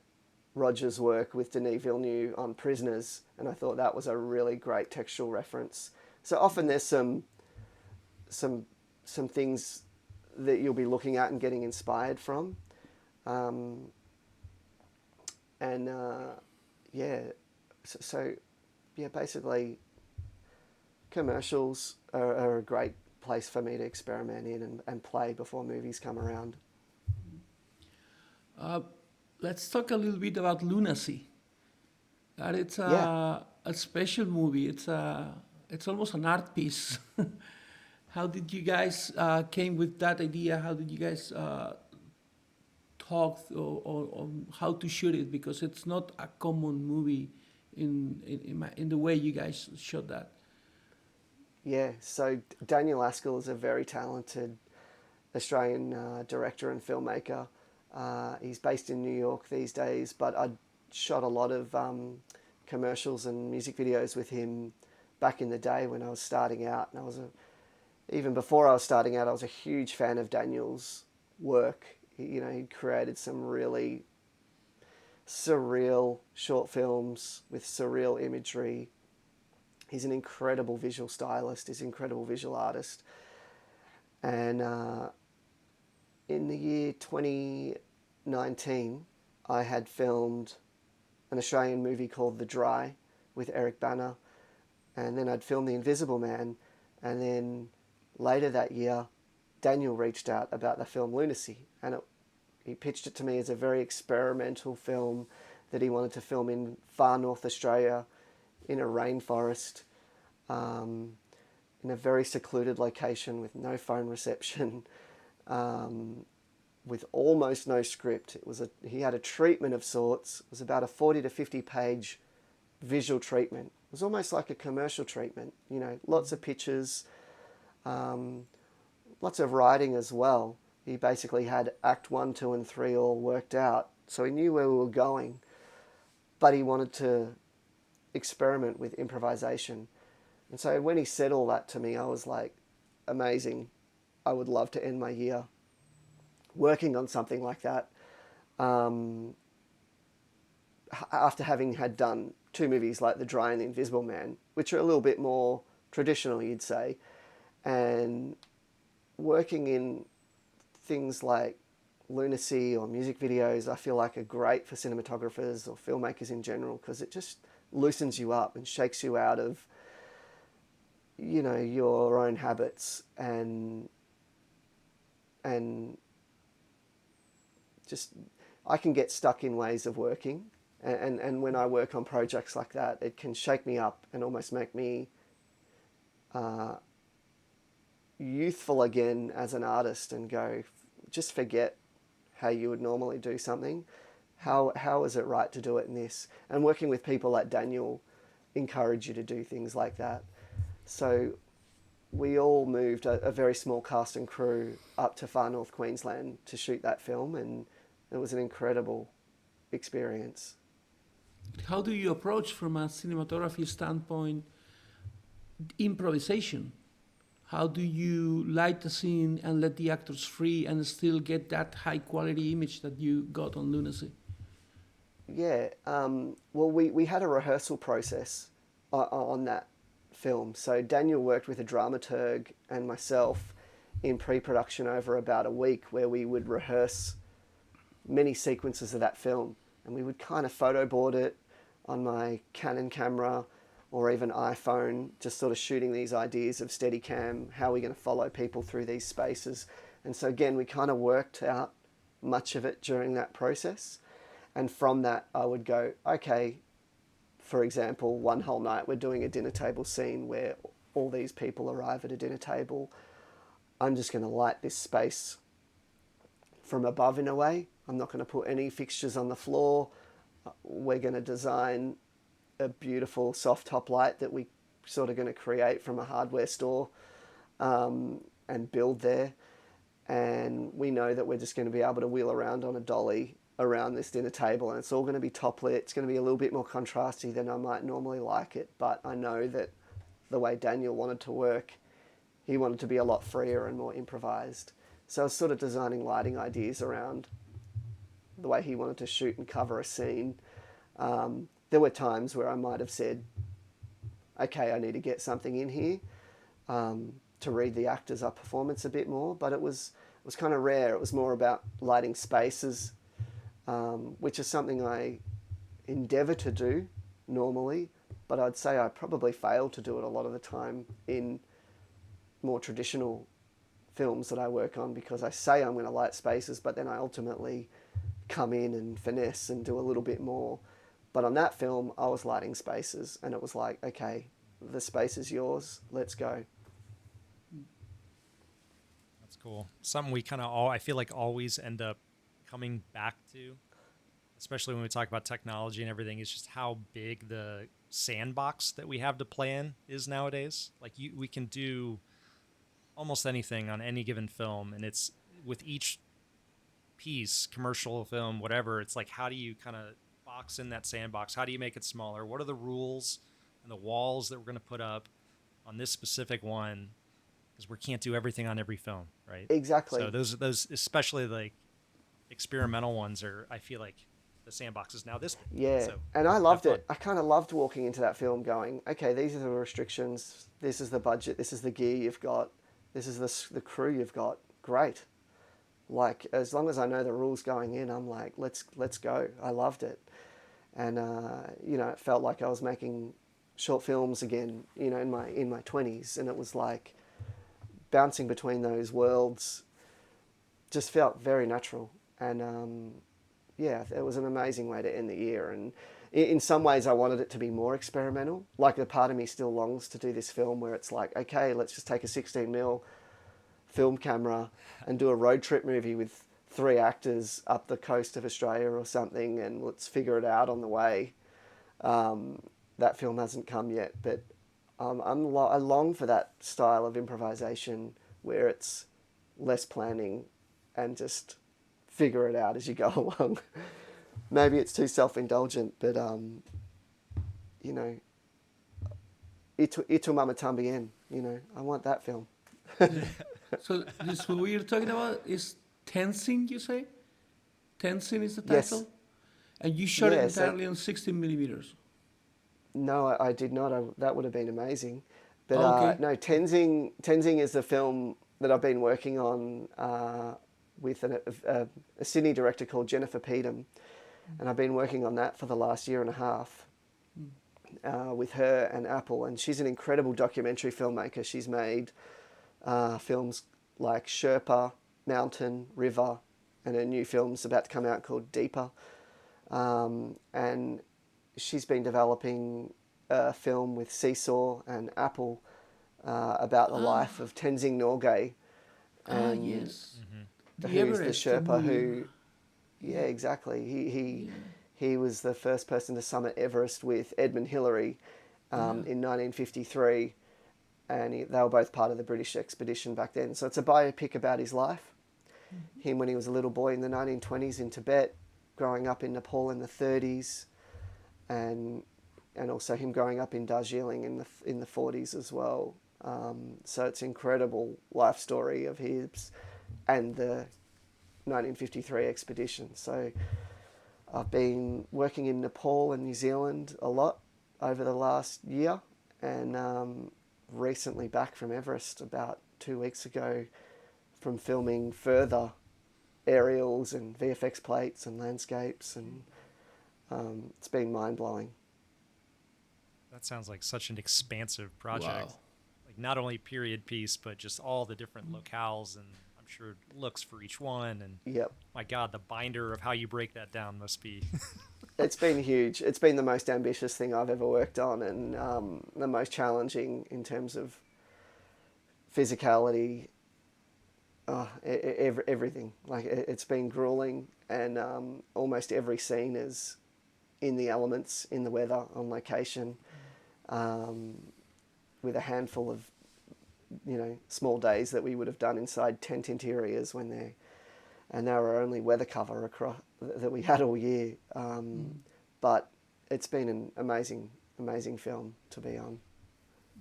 Roger's work with Denis Villeneuve on Prisoners, and I thought that was a really great textual reference. So often there's some things that you'll be looking at and getting inspired from. Yeah, basically commercials are a great place for me to experiment in and play before movies come around. Let's talk a little bit about Lunacy. It's a special movie. It's almost an art piece. How did you guys came with that idea? How did you guys talk on how to shoot it? Because it's not a common movie in the way you guys shot that. Yeah, so Daniel Askell is a very talented Australian director and filmmaker. He's based in New York these days, but I'd shot a lot of commercials and music videos with him back in the day when I was starting out. And even before I was starting out, I was a huge fan of Daniel's work. He'd created some really surreal short films with surreal imagery. He's an incredible visual stylist. He's an incredible visual artist. And in the year 2019, I had filmed an Australian movie called The Dry with Eric Bana. And then I'd filmed The Invisible Man. And then later that year, Daniel reached out about the film Lunacy. And he pitched it to me as a very experimental film that he wanted to film in far north Australia, in a rainforest, in a very secluded location with no phone reception, with almost no script. He had a treatment of sorts. It was about a 40 to 50 page visual treatment. It was almost like a commercial treatment, lots of pictures, lots of writing as well. He basically had Act 1, 2 and 3 all worked out. So he knew where we were going, but he wanted to experiment with improvisation. And so when he said all that to me, I was like, amazing. I would love to end my year working on something like that. After having had done two movies like The Dry and The Invisible Man, which are a little bit more traditional, you'd say, and working in things like Lunacy or music videos, I feel like are great for cinematographers or filmmakers in general, because it just loosens you up and shakes you out of, your own habits and just, I can get stuck in ways of working. And when I work on projects like that, it can shake me up and almost make me youthful again as an artist and go, just forget how you would normally do something. How is it right to do it in this? And working with people like Daniel encourage you to do things like that. So we all moved a very small cast and crew up to far north Queensland to shoot that film, and it was an incredible experience. How do you approach, from a cinematography standpoint, improvisation? how do you light the scene and let the actors free and still get that high quality image that you got on Lunacy? Yeah, well, we had a rehearsal process on that film. So Daniel worked with a dramaturg and myself in pre-production over about a week, where we would rehearse many sequences of that film, and we would kind of photoboard it on my Canon camera or even iPhone, just sort of shooting these ideas of Steadicam, how we're going to follow people through these spaces. And so again, we kind of worked out much of it during that process. And from that, I would go, okay, for example, one whole night we're doing a dinner table scene where all these people arrive at a dinner table. I'm just going to light this space from above in a way. I'm not going to put any fixtures on the floor. We're going to design a beautiful soft top light that we sort of going to create from a hardware store and build there. And we know that we're just going to be able to wheel around on a dolly around this dinner table, and it's all going to be top lit. It's going to be a little bit more contrasty than I might normally like it, but I know that the way Daniel wanted to work, he wanted to be a lot freer and more improvised. So I was sort of designing lighting ideas around the way he wanted to shoot and cover a scene. There were times where I might have said, okay, I need to get something in here to read the actors' up performance a bit more, but it was kind of rare. It was more about lighting spaces, which is something I endeavour to do normally, but I'd say I probably fail to do it a lot of the time in more traditional films that I work on, because I say I'm going to light spaces, but then I ultimately come in and finesse and do a little bit more. But on that film, I was lighting spaces, and it was like, okay, the space is yours, let's go. That's cool. Something we kind of all, I feel like, always end up coming back to, especially when we talk about technology and everything, is just how big the sandbox that we have to play in is nowadays. Like we can do almost anything on any given film, and it's with each piece, commercial film, whatever, it's like, how do you kind of box in that sandbox? How do you make it smaller? What are the rules and the walls that we're going to put up on this specific one? Because we can't do everything on every film, right? Exactly. So those especially like experimental ones are, I feel like the sandbox is now this big. Yeah, So and I loved it. I kind of loved walking into that film going, okay, these are the restrictions, this is the budget, this is the gear you've got, this is the crew you've got. Great. Like, as long as I know the rules going in, I'm like, let's go. I loved it. And it felt like I was making short films again, in my 20s, and it was like bouncing between those worlds just felt very natural. And it was an amazing way to end the year. And in some ways I wanted it to be more experimental. Like, a part of me still longs to do this film where it's like, okay, let's just take a 16mm film camera and do a road trip movie with 3 actors up the coast of Australia or something, and let's figure it out on the way. That film hasn't come yet, but I long for that style of improvisation where it's less planning and just figure it out as you go along. Maybe it's too self-indulgent, but itu mama tambien, I want that film. So this what we're talking about is tensing, you say? Tensing is the Yes. title? And you shot it Yeah, entirely on 16mm. No, I did not. That would have been amazing. But Okay. no, Tenzing is the film that I've been working on with a Sydney director called Jennifer Peedham. And I've been working on that for the last year and a half with her and Apple. And she's an incredible documentary filmmaker. She's made films like Sherpa, Mountain, River, and her new film's about to come out called Deeper. And she's been developing a film with Seesaw and Apple about the life of Tenzing Norgay. And Yes. The who is the Everest Sherpa movie. who... Yeah, exactly. He was the first person to summit Everest with Edmund Hillary in 1953. And they were both part of the British expedition back then. So it's a biopic about his life. Him when he was a little boy in the 1920s in Tibet, growing up in Nepal in the 30s, and also him growing up in Darjeeling in the 40s as well. So it's an incredible life story of his and the 1953 expedition. So I've been working in Nepal and New Zealand a lot over the last year, and recently back from Everest about 2 weeks ago from filming further aerials and VFX plates and landscapes, and it's been mind-blowing. That sounds like such an expansive project. Wow. Like not only period piece, but just all the different locales and I'm sure looks for each one. And Yep. my God, the binder of how you break that down must be. It's been huge. It's been the most ambitious thing I've ever worked on, and the most challenging in terms of physicality, everything. Like it's been grueling, and almost every scene is in the elements, in the weather, on location, with a handful of small days that we would have done inside tent interiors when they were only weather cover across that we had all year. But it's been an amazing film to be on.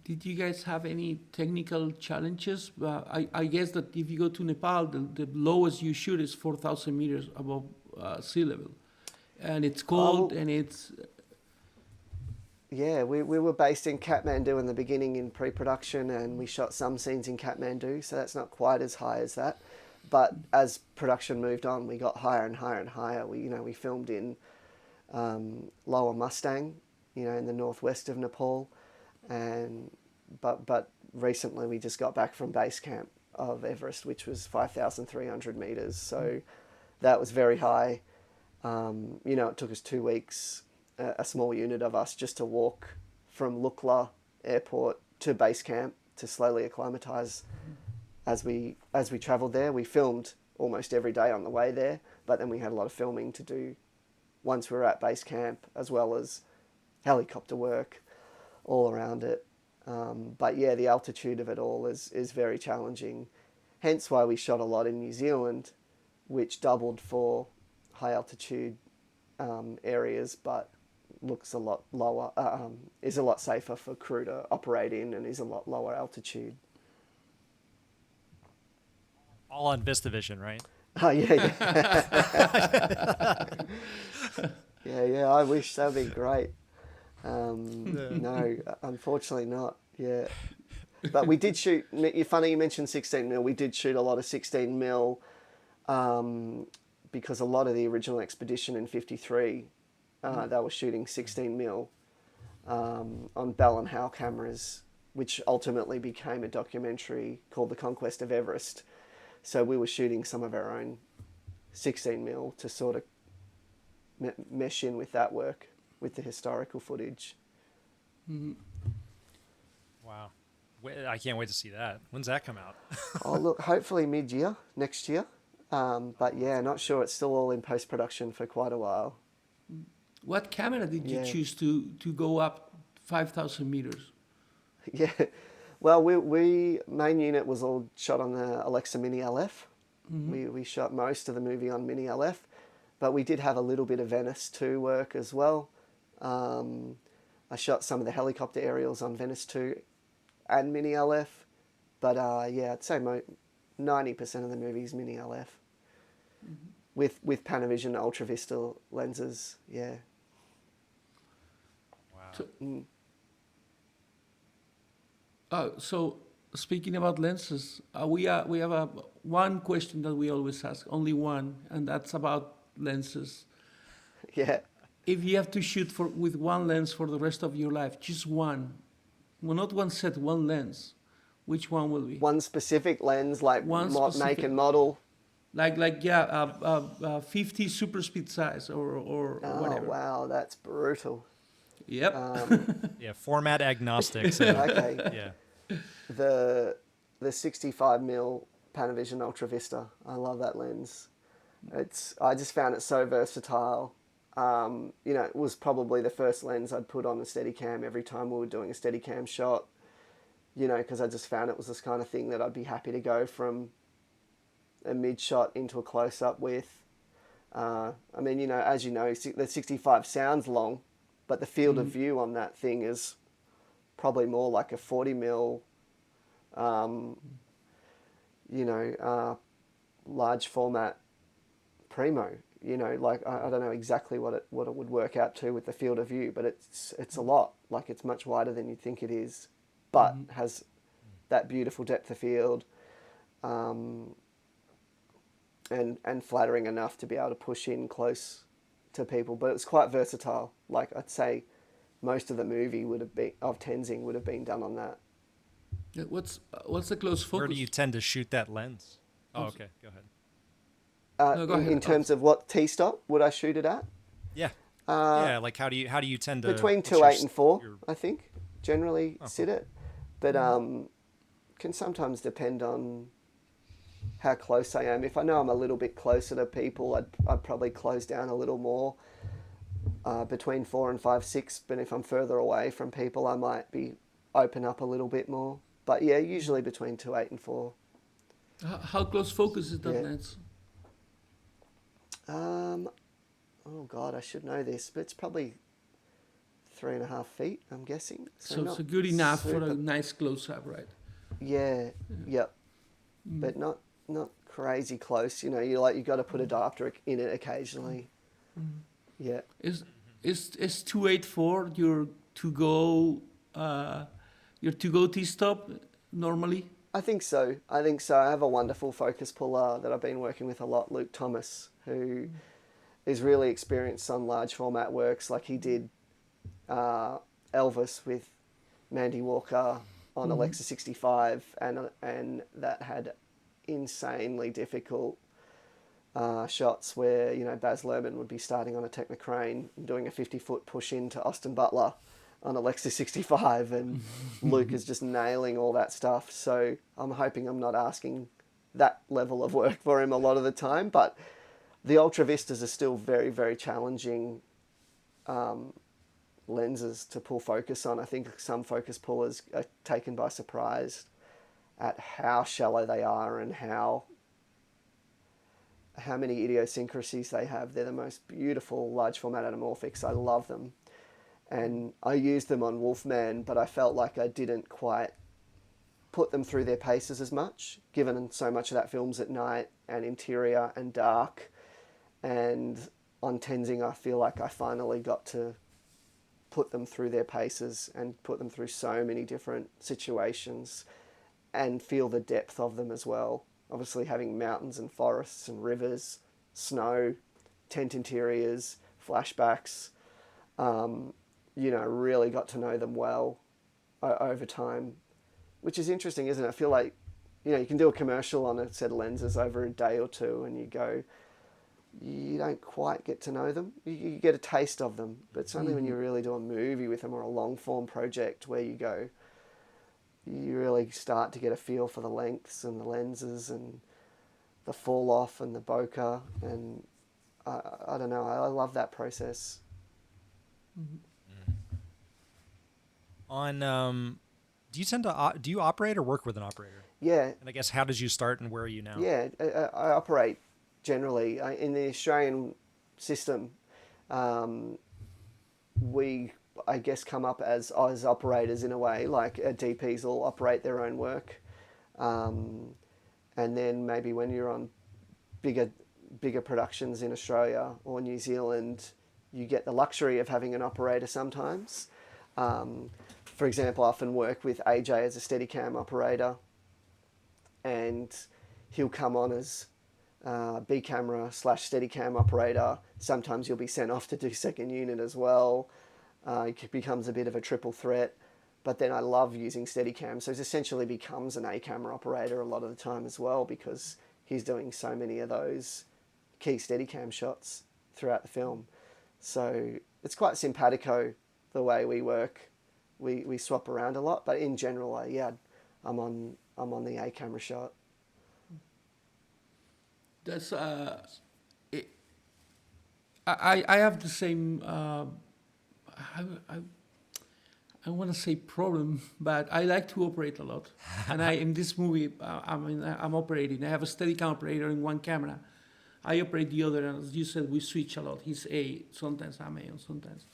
Did you guys have any technical challenges? I guess that if you go to Nepal, the lowest you shoot is 4,000 meters above sea level. And it's cold and it's... Yeah, we were based in Kathmandu in the beginning in pre-production, and we shot some scenes in Kathmandu, so that's not quite as high as that. But as production moved on, we got higher and higher and higher. We filmed in Lower Mustang, in the northwest of Nepal, but recently we just got back from base camp of Everest, which was 5,300 meters. So that was very high. It took us 2 weeks, a small unit of us, just to walk from Lukla airport to base camp to slowly acclimatise. As we travelled there, we filmed almost every day on the way there, but then we had a lot of filming to do once we were at base camp, as well as helicopter work all around it. But yeah, the altitude of it all is very challenging. Hence why we shot a lot in New Zealand, which doubled for high altitude areas, but looks a lot lower, is a lot safer for crew to operate in, and is a lot lower altitude. All on VistaVision, right? Oh yeah. Yeah. I wish that'd be great. No, unfortunately not. Yeah, but we did shoot. Funny you mentioned 16mm. We did shoot a lot of 16mm because a lot of the original expedition in '53, they were shooting 16mm on Bell and Howell cameras, which ultimately became a documentary called The Conquest of Everest. So we were shooting some of our own 16mm to sort of mesh in with that work, with the historical footage. Mm-hmm. Wow. I can't wait to see that. When's that come out? Oh, look, hopefully mid-year, next year. But yeah, not sure. It's still all in post-production for quite a while. What camera did you choose to go up 5,000 meters? Yeah. Well, we main unit was all shot on the Alexa Mini LF. Mm-hmm. We shot most of the movie on Mini LF, but we did have a little bit of Venice 2 work as well. I shot some of the helicopter aerials on Venice 2 and Mini LF, but yeah, I'd say 90% of the movie is Mini LF, with Panavision Ultra Vista lenses. Yeah. Wow. So speaking about lenses, we have one question that we always ask, only one, and that's about lenses. Yeah. If you have to shoot with one lens for the rest of your life, just one, well, not one set, one lens, which one will be? One specific lens, like make and model. Like 50 super speed size or whatever. Oh wow, that's brutal. Yep. Yeah, format agnostic. So, okay. Yeah. The 65mm Panavision Ultra Vista. I love that lens. I just found it so versatile. It was probably the first lens I'd put on a Steadicam every time we were doing a Steadicam shot. Because I just found it was this kind of thing that I'd be happy to go from a mid shot into a close up with. As you know, the 65 sounds long, but the field of view on that thing is probably more like a 40mm large format primo. Like I don't know exactly what it would work out to with the field of view, but it's a lot. Like it's much wider than you think it is, but has that beautiful depth of field, and flattering enough to be able to push in close to people. But it's quite versatile. Like I'd say, most of the movie of Tenzing would have been done on that. Yeah, what's the close focus? Where do you tend to shoot that lens? Oh, okay. Go ahead. No, go ahead. In terms of what T-stop would I shoot it at? Yeah. Yeah. Like how do you tend to Between what's 2.8 and 4, your- I think generally sit it, but can sometimes depend on how close I am. If I know I'm a little bit closer to people, I'd probably close down a little more. Between 4 and 5.6, but if I'm further away from people, I might be open up a little bit more. But yeah, usually between 2.8 and 4. How close focus is that Yeah. lens? Oh God, I should know this, but it's probably 3.5 feet, I'm guessing. So not good enough for super- a nice close-up, right? Yeah, yep. But not crazy close. You got to put a diopter in it occasionally. Yeah. Is 284 your to-go T-stop normally? I think so. I have a wonderful focus puller that I've been working with a lot, Luke Thomas, who is really experienced on large format works. Like he did Elvis with Mandy Walker on Alexa 65, and that had insanely difficult shots where Baz Luhrmann would be starting on a Technocrane and doing a 50-foot push into Austin Butler on Alexa 65, and Luke is just nailing all that stuff. So I'm hoping I'm not asking that level of work for him a lot of the time, but the Ultra Vistas are still very, very challenging lenses to pull focus on. I think some focus pullers are taken by surprise at how shallow they are and how many idiosyncrasies they have. They're the most beautiful large format anamorphics. I love them. And I used them on Wolfman, but I felt like I didn't quite put them through their paces as much, given so much of that film's at night and interior and dark. And on Tenzing, I feel like I finally got to put them through their paces and put them through so many different situations and feel the depth of them as well. Obviously having mountains and forests and rivers, snow, tent interiors, flashbacks, really got to know them well over time, which is interesting, isn't it? I feel like, you can do a commercial on a set of lenses over a day or two and you don't quite get to know them. You get a taste of them, but it's only when you really do a movie with them or a long form project where you really start to get a feel for the lengths and the lenses and the fall off and the bokeh. And I don't know, I love that process. Do you operate or work with an operator? Yeah. And I guess how did you start and where are you now? Yeah, I operate generally in the Australian system. We, I guess, come up as operators in a way. Like DPs will operate their own work, and then maybe when you're on bigger productions in Australia or New Zealand, you get the luxury of having an operator sometimes. For example, I often work with AJ as a Steadicam operator, and he'll come on as B camera / Steadicam operator. Sometimes you'll be sent off to do second unit as well. It becomes a bit of a triple threat. But then I love using Steadicam, so he essentially becomes an A camera operator a lot of the time as well, because he's doing so many of those key Steadicam shots throughout the film. So it's quite simpatico the way we work. We swap around a lot, but in general, I'm on the A camera shot. That's I have the same. I want to say problem, but I like to operate a lot. And in this movie, I'm operating. I have a Steadicam operator in one camera. I operate the other, and as you said, we switch a lot. He's A, sometimes I'm A, and sometimes.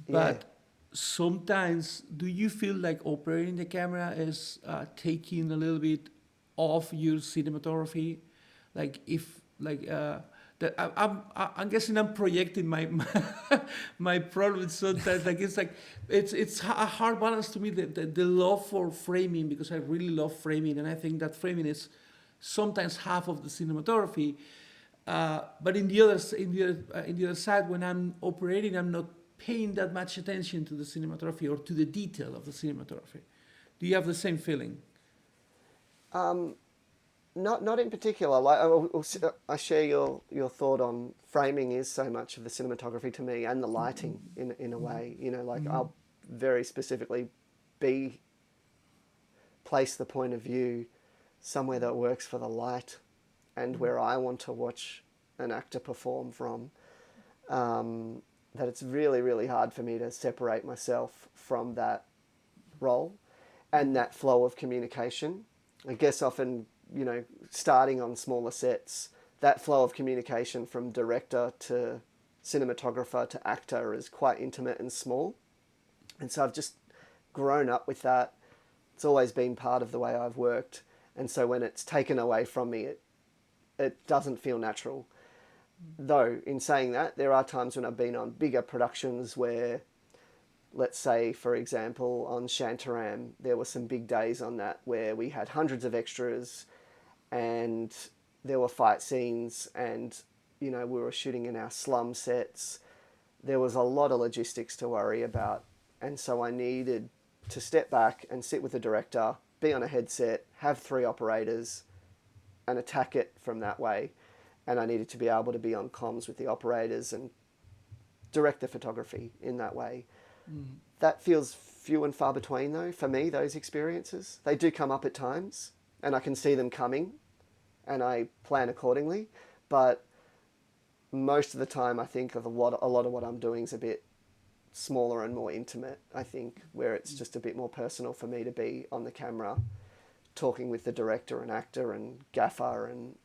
But sometimes do you feel like operating the camera is taking a little bit off your cinematography? Like if like that I'm guessing I'm projecting my problems sometimes. Like it's a hard balance to me, the love for framing, because I really love framing and I think that framing is sometimes half of the cinematography. But in the other side, when I'm operating, I'm not paying that much attention to the cinematography or to the detail of the cinematography. Do you have the same feeling? Not in particular. Like I share your thought on framing is so much of the cinematography to me, and the lighting in a way. You know, like I'll very specifically be place the point of view somewhere that works for the light and where I want to watch an actor perform from. That it's really, really hard for me to separate myself from that role and that flow of communication. I guess often, you know, starting on smaller sets, that flow of communication from director to cinematographer to actor is quite intimate and small. And so I've just grown up with that. It's always been part of the way I've worked. And so when it's taken away from me, it doesn't feel natural. Though, in saying that, there are times when I've been on bigger productions where, let's say, for example, on Shantaram, there were some big days on that where we had hundreds of extras and there were fight scenes and, you know, we were shooting in our slum sets. There was a lot of logistics to worry about. And so I needed to step back and sit with the director, be on a headset, have 3 operators and attack it from that way. And I needed to be able to be on comms with the operators and direct the photography in that way. That feels few and far between, though, for me, those experiences. They do come up at times, and I can see them coming, and I plan accordingly. But most of the time, I think of a lot of what I'm doing is a bit smaller and more intimate, I think, where it's just a bit more personal for me to be on the camera, talking with the director and actor and gaffer and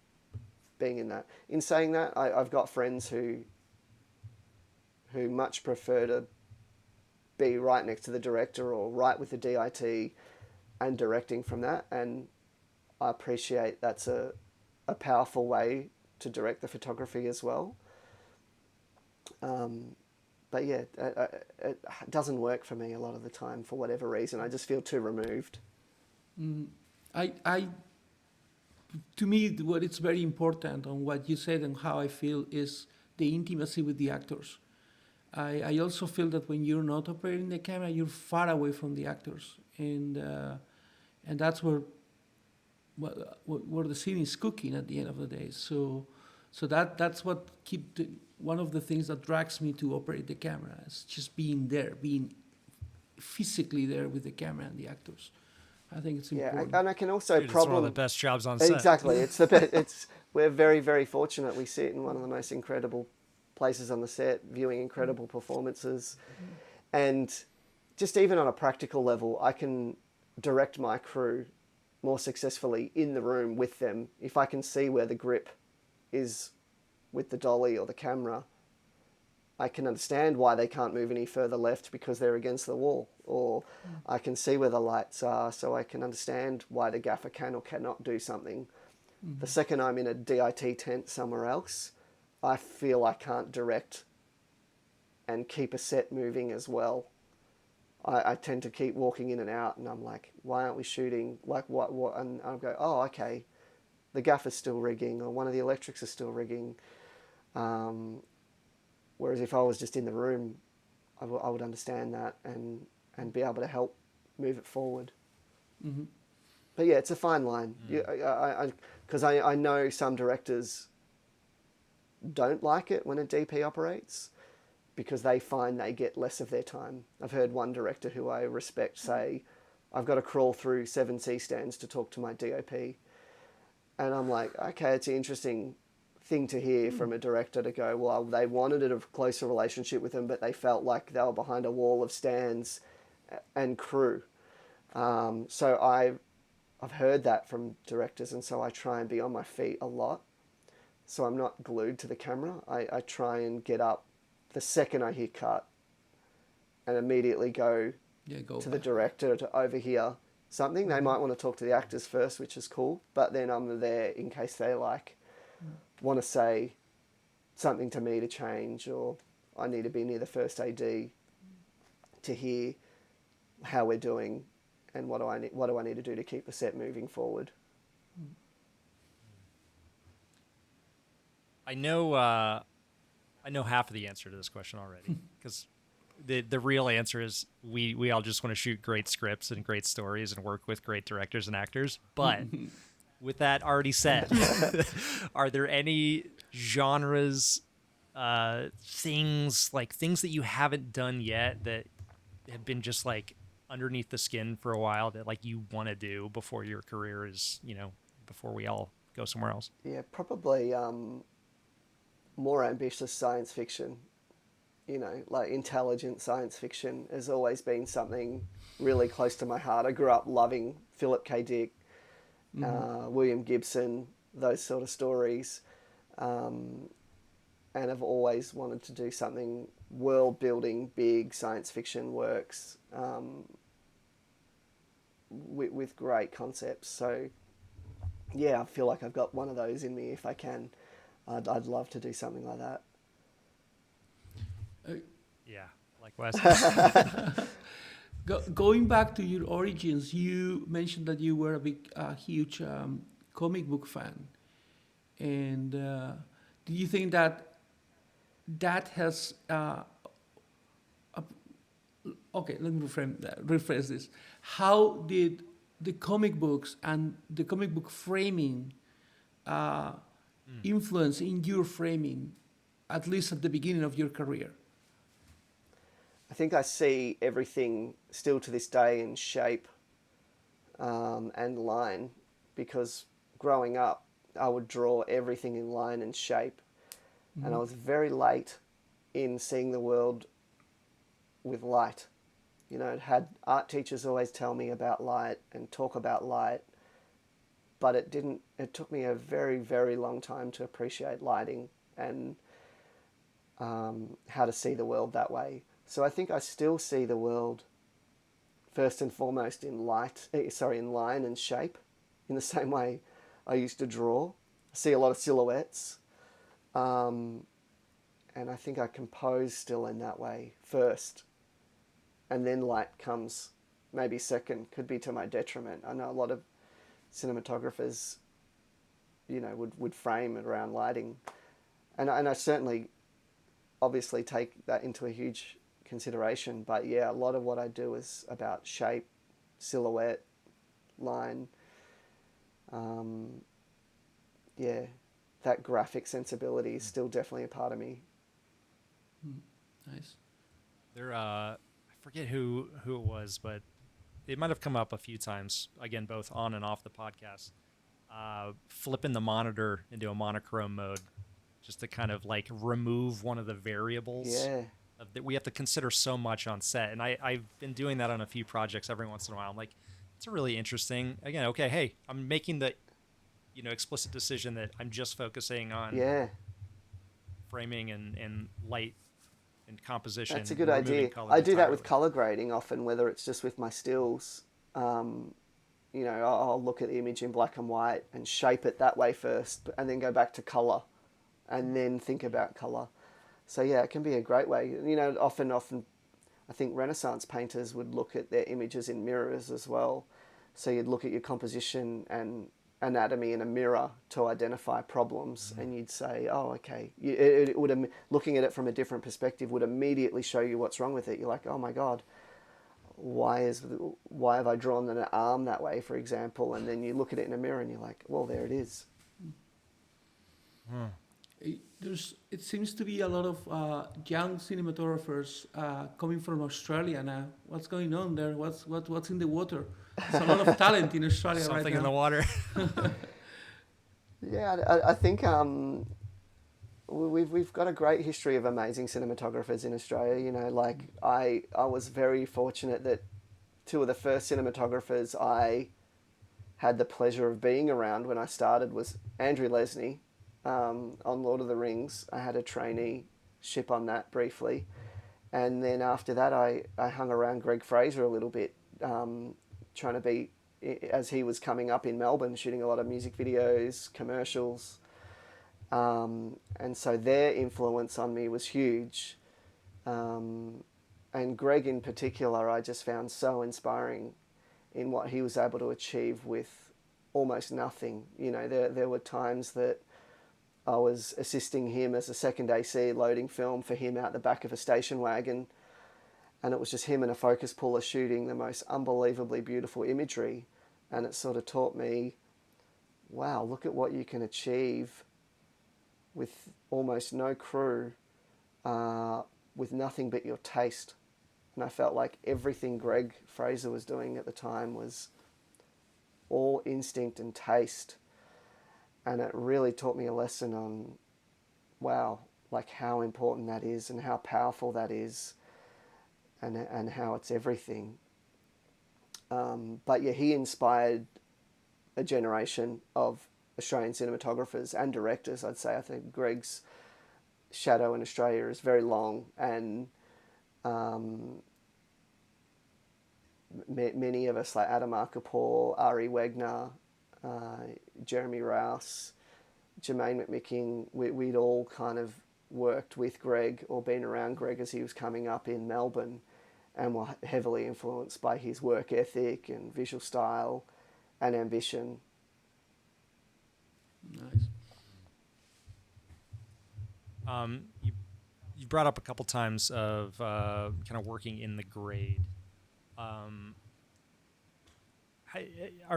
being in that. In saying that, I've got friends who much prefer to be right next to the director or right with the DIT and directing from that. And I appreciate that's a powerful way to direct the photography as well. But yeah, it doesn't work for me a lot of the time for whatever reason. I just feel too removed. I to me, what is very important on what you said and how I feel is the intimacy with the actors. I also feel that when you're not operating the camera, you're far away from the actors, and that's where the scene is cooking at the end of the day. So that's what one of the things that drags me to operate the camera is just being there, being physically there with the camera and the actors. I think it's important. Yeah, and I can also Dude, it's one of the best jobs on set. Exactly, we're very, very fortunate. We sit in one of the most incredible places on the set, viewing incredible performances, and just even on a practical level, I can direct my crew more successfully in the room with them if I can see where the grip is with the dolly or the camera. I can understand why they can't move any further left because they're against the wall, or I can see where the lights are, so I can understand why the gaffer can or cannot do something. The second I'm in a DIT tent somewhere else, I feel I can't direct and keep a set moving as well. I tend to keep walking in and out, and I'm like, why aren't we shooting? Like, what? And I'll go, oh, okay, the gaffer's still rigging, or one of the electrics is still rigging. Whereas if I was just in the room, I would understand that and be able to help move it forward. Mm-hmm. But yeah, it's a fine line. Because I know some directors don't like it when a DP operates because they find they get less of their time. I've heard one director who I respect say, I've got to crawl through 7 C-stands to talk to my DOP. And I'm like, okay, it's an interesting thing to hear from a director to go, well, they wanted a closer relationship with them, but they felt like they were behind a wall of stands and crew. So I've heard that from directors, and so I try and be on my feet a lot. So I'm not glued to the camera. I try and get up the second I hear cut and immediately go Go to the back. director to overhear something. They might want to talk to the actors first, which is cool, but then I'm there in case they like want to say something to me to change, or I need to be near the first AD to hear how we're doing and what do I need to do to keep the set moving forward. I know half of the answer to this question already, because the real answer is we all just want to shoot great scripts and great stories and work with great directors and actors. But with that already said, are there any genres, things that you haven't done yet that have been just like underneath the skin for a while that like you want to do before your career is, before we all go somewhere else? Yeah, probably more ambitious science fiction. Like intelligent science fiction has always been something really close to my heart. I grew up loving Philip K. Dick, William Gibson, those sort of stories, and I've always wanted to do something world-building, big science fiction works with great concepts. So, yeah, I feel like I've got one of those in me. If I can, I'd love to do something like that. Yeah, likewise. Going back to your origins, you mentioned that you were a huge comic book fan, and do you think that has okay? Let me rephrase this. How did the comic books and the comic book framing influence in your framing, at least at the beginning of your career? I think I see everything still to this day in shape and line, because growing up I would draw everything in line and shape, and I was very late in seeing the world with light. Had art teachers always tell me about light and talk about light, but it took me a very, very long time to appreciate lighting and how to see the world that way. So I think I still see the world first and foremost in in line and shape, in the same way I used to draw. I see a lot of silhouettes, and I think I compose still in that way first, and then light comes maybe second. Could be to my detriment. I know a lot of cinematographers, would frame it around lighting, and I certainly obviously take that into a huge consideration, but yeah, a lot of what I do is about shape, silhouette, line, yeah, that graphic sensibility is still definitely a part of me. Nice. I forget who it was, but it might have come up a few times, again, both on and off the podcast, flipping the monitor into a monochrome mode just to kind of like remove one of the variables. Yeah. That we have to consider so much on set. And I've been doing that on a few projects every once in a while. I'm like, it's a really interesting, again, okay, hey, I'm making the, explicit decision that I'm just focusing on framing and light and composition. That's a good idea. I do that with color grading often, whether it's just with my stills. I'll look at the image in black and white and shape it that way first, and then go back to color and then think about color. So yeah, it can be a great way. Often I think Renaissance painters would look at their images in mirrors as well. So you'd look at your composition and anatomy in a mirror to identify problems, and you'd say, oh, okay. It would, looking at it from a different perspective would immediately show you what's wrong with it. You're like, oh my God, why have I drawn an arm that way, for example? And then you look at it in a mirror and you're like, well, there it is. It seems to be a lot of young cinematographers coming from Australia now. What's going on there? What's in the water? There's a lot of talent in Australia right now. Something in the water. Yeah, I think we've got a great history of amazing cinematographers in Australia. I was very fortunate that two of the first cinematographers I had the pleasure of being around when I started was Andrew Lesney. On Lord of the Rings, I had a traineeship on that briefly, And then after that, I hung around Greg Fraser a little bit, trying to be, as he was coming up in Melbourne, shooting a lot of music videos, commercials. And so their influence on me was huge. And Greg in particular, I just found so inspiring in what he was able to achieve with almost nothing. You know, there were times that I was assisting him as a second AC, loading film for him out the back of a station wagon, and it was just him and a focus puller shooting the most unbelievably beautiful imagery. And it sort of taught me, wow, look at what you can achieve with almost no crew, with nothing but your taste. And I felt like everything Greg Fraser was doing at the time was all instinct and taste. And it really taught me a lesson on, wow, like how important that is and how powerful that is, and how it's everything. But yeah, he inspired a generation of Australian cinematographers and directors, I'd say. I think Greg's shadow in Australia is very long, and many of us like Adam Arkapour, Ari Wegner, Jeremy Rouse, Jermaine McMicking, we'd all kind of worked with Greg or been around Greg as he was coming up in Melbourne, and were heavily influenced by his work ethic and visual style and ambition. Nice. You brought up a couple times of kind of working in the grade. Are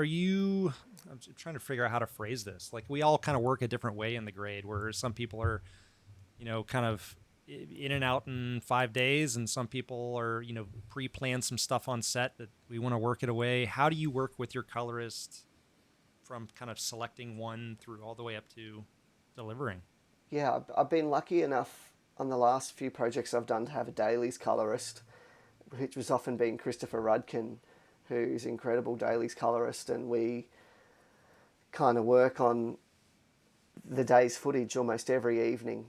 you? I'm trying to figure out how to phrase this. Like, we all kind of work a different way in the grade, where some people are, kind of in and out in 5 days, and some people are, pre-plan some stuff on set that we want to work it away. How do you work with your colorist from kind of selecting one through all the way up to delivering? Yeah, I've been lucky enough on the last few projects I've done to have a dailies colorist, which was often been Christopher Rudkin, who's an incredible dailies colorist, and we kind of work on the day's footage almost every evening.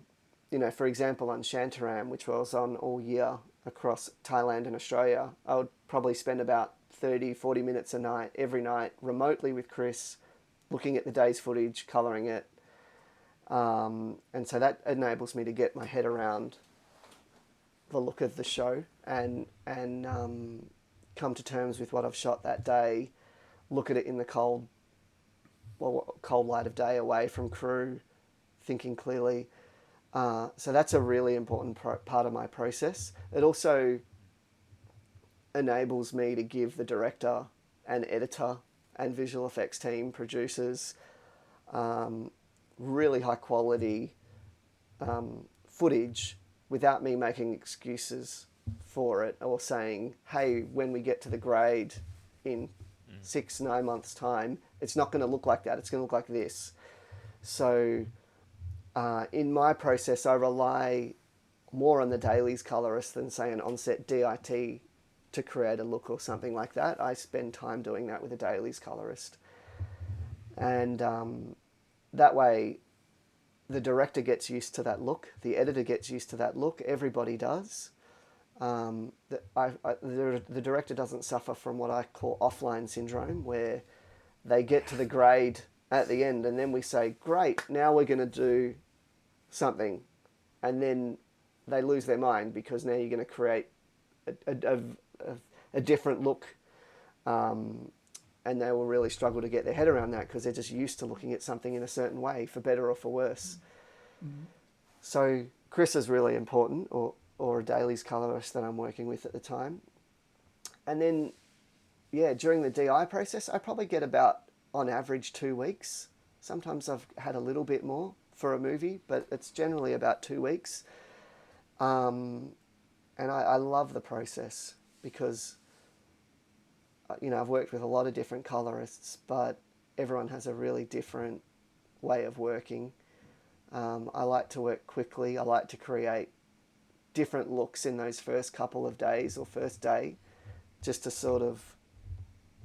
For example, on Shantaram, which I was on all year across Thailand and Australia, I would probably spend about 30, 40 minutes a night, every night, remotely with Chris, looking at the day's footage, colouring it. And so that enables me to get my head around the look of the show and come to terms with what I've shot that day, look at it in the cold light of day away from crew, thinking clearly. So that's a really important part of my process. It also enables me to give the director and editor and visual effects team, producers, really high quality footage without me making excuses for it or saying, hey, when we get to the grade in 6-9 months time, it's not going to look like that, it's going to look like this. So in my process, I rely more on the dailies colorist than, say, an onset DIT to create a look or something like that. I spend time doing that with a dailies colorist. And that way, the director gets used to that look, the editor gets used to that look, everybody does. The director doesn't suffer from what I call offline syndrome, where they get to the grade at the end and then we say, great, now we're going to do something. And then they lose their mind because now you're going to create a different look. And they will really struggle to get their head around that because they're just used to looking at something in a certain way, for better or for worse. Mm-hmm. So Chris is really important, or a dailies colorist that I'm working with at the time. And then, during the DI process, I probably get about, on average, 2 weeks. Sometimes I've had a little bit more for a movie, but it's generally about 2 weeks. And I love the process because, I've worked with a lot of different colorists, but everyone has a really different way of working. I like to work quickly. I like to create different looks in those first couple of days or first day, just to sort of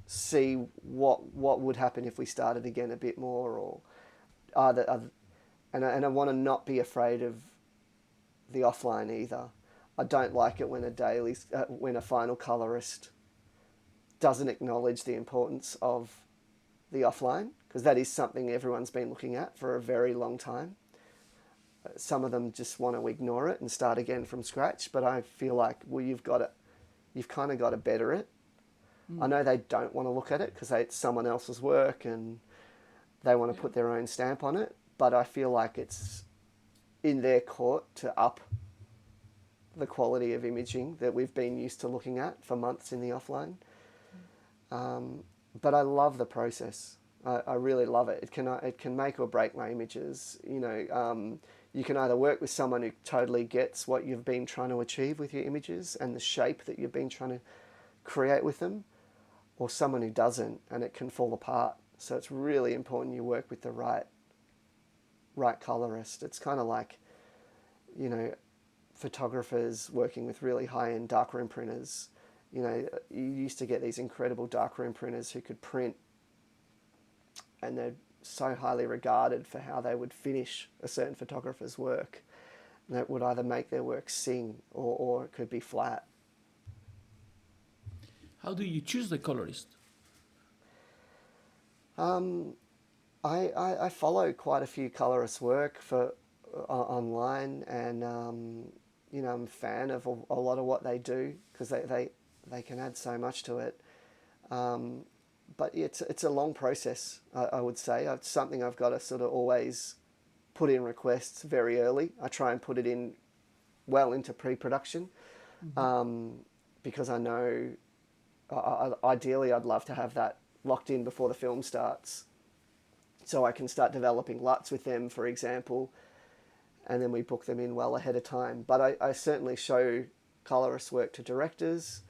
see what would happen if we started again a bit more, or and I want to not be afraid of the offline either. I don't like it when when a final colorist doesn't acknowledge the importance of the offline, because that is something everyone's been looking at for a very long time. Some of them just want to ignore it and start again from scratch, but I feel like, well, you've kind of got to better it. I know they don't want to look at it because it's someone else's work and they want to put their own stamp on it, but I feel like it's in their court to up the quality of imaging that we've been used to looking at for months in the offline. But I love the process. I really love it. It can make or break my images. You know, you can either work with someone who totally gets what you've been trying to achieve with your images and the shape that you've been trying to create with them, or someone who doesn't, and it can fall apart. So it's really important you work with the right colorist. It's kind of like, you know, photographers working with really high-end darkroom printers. You know, you used to get these incredible darkroom printers who could print, and they're so highly regarded for how they would finish a certain photographer's work. And that would either make their work sing or it could be flat. How do you choose the colorist? I follow quite a few colorists' work online, and you know, I'm a fan of a lot of what they do because they can add so much to it. But it's a long process, I would say. It's something I've got to sort of always put in requests very early. I try and put it in well into pre-production, because I know ideally I'd love to have that locked in before the film starts, so I can start developing LUTs with them, for example, and then we book them in well ahead of time. But I certainly show colorist work to directors.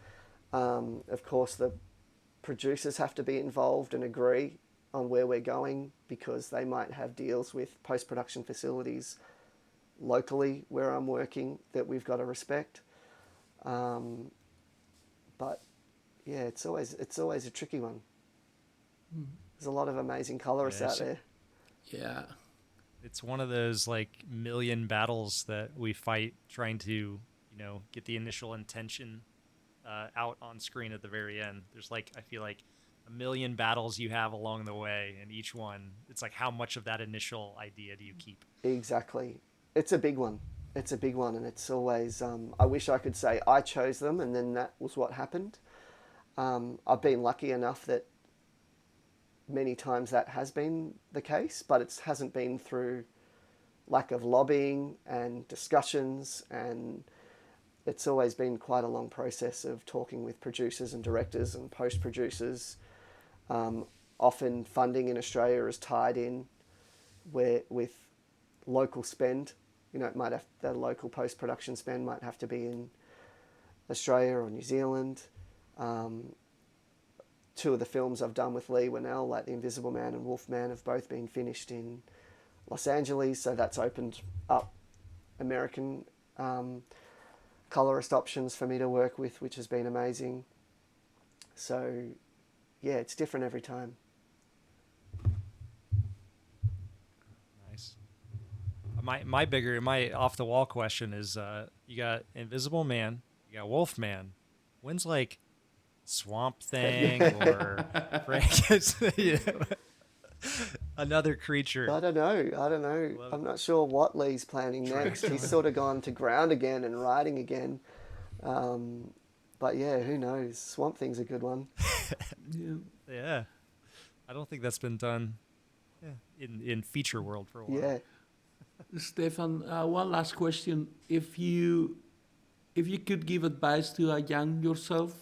Of course, the producers have to be involved and agree on where we're going, because they might have deals with post-production facilities locally where I'm working that we've got to respect. But yeah, it's always a tricky one. There's a lot of amazing colorists out there. Yeah. It's one of those like million battles that we fight trying to, you know, get the initial intention out on screen at the very end. There's like, I feel like a million battles you have along the way, and each one, it's like, how much of that initial idea do you keep? Exactly. It's a big one. And it's always, I wish I could say I chose them and then that was what happened. I've been lucky enough that many times that has been the case, but it hasn't been through lack of lobbying and discussions, and it's always been quite a long process of talking with producers and directors and post-producers. Often funding in Australia is tied in with local spend. You know, the local post-production spend might have to be in Australia or New Zealand. Two of the films I've done with Lee Winnell, like The Invisible Man and Wolfman, have both been finished in Los Angeles, so that's opened up American colorist options for me to work with, which has been amazing. So yeah, it's different every time. Nice. My off the wall question is, you got Invisible Man, you got Wolfman. When's like Swamp Thing or you know, another creature? I don't know. I'm not sure what Lee's planning next. He's sort of gone to ground again and riding again. But yeah, who knows? Swamp Thing's a good one. Yeah. I don't think that's been done in feature world for a while. Yeah. Stefan, one last question. If you could give advice to a young yourself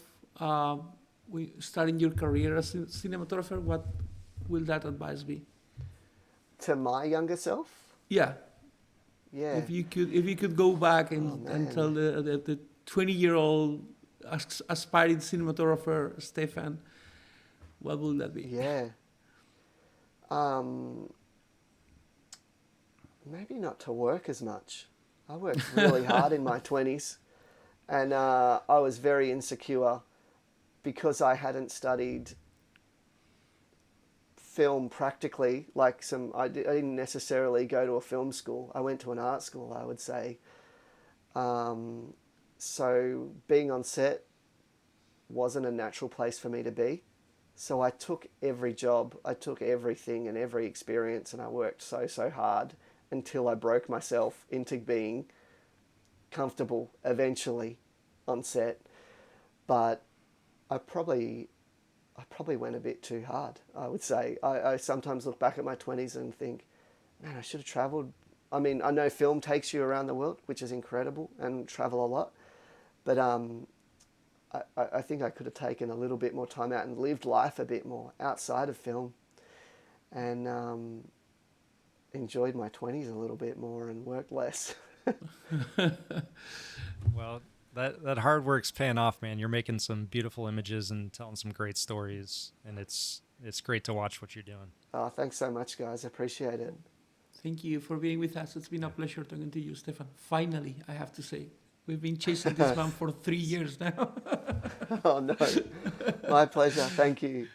starting your career as a cinematographer, what will that advice be? To my younger self? Yeah. Yeah. If you could go back and tell the 20-year-old aspiring cinematographer Stefan, what will that be? Yeah. Maybe not to work as much. I worked really hard in my 20s, and I was very insecure because I hadn't studied film practically. I didn't necessarily go to a film school. I went to an art school, I would say. so being on set wasn't a natural place for me to be. So I took every job, I took everything and every experience, and I worked so hard until I broke myself into being comfortable eventually on set. But I probably went a bit too hard, I would say. I sometimes look back at my 20s and think, man, I should have traveled. I mean, I know film takes you around the world, which is incredible, and travel a lot. But I think I could have taken a little bit more time out and lived life a bit more outside of film, and enjoyed my 20s a little bit more and worked less. Well, that hard work's paying off, man. You're making some beautiful images and telling some great stories, and it's great to watch what you're doing. Oh, thanks so much, guys. I appreciate it. Thank you for being with us. It's been a pleasure talking to you, Stefan. Finally, I have to say. We've been chasing this man for 3 years now. Oh, no. My pleasure. Thank you.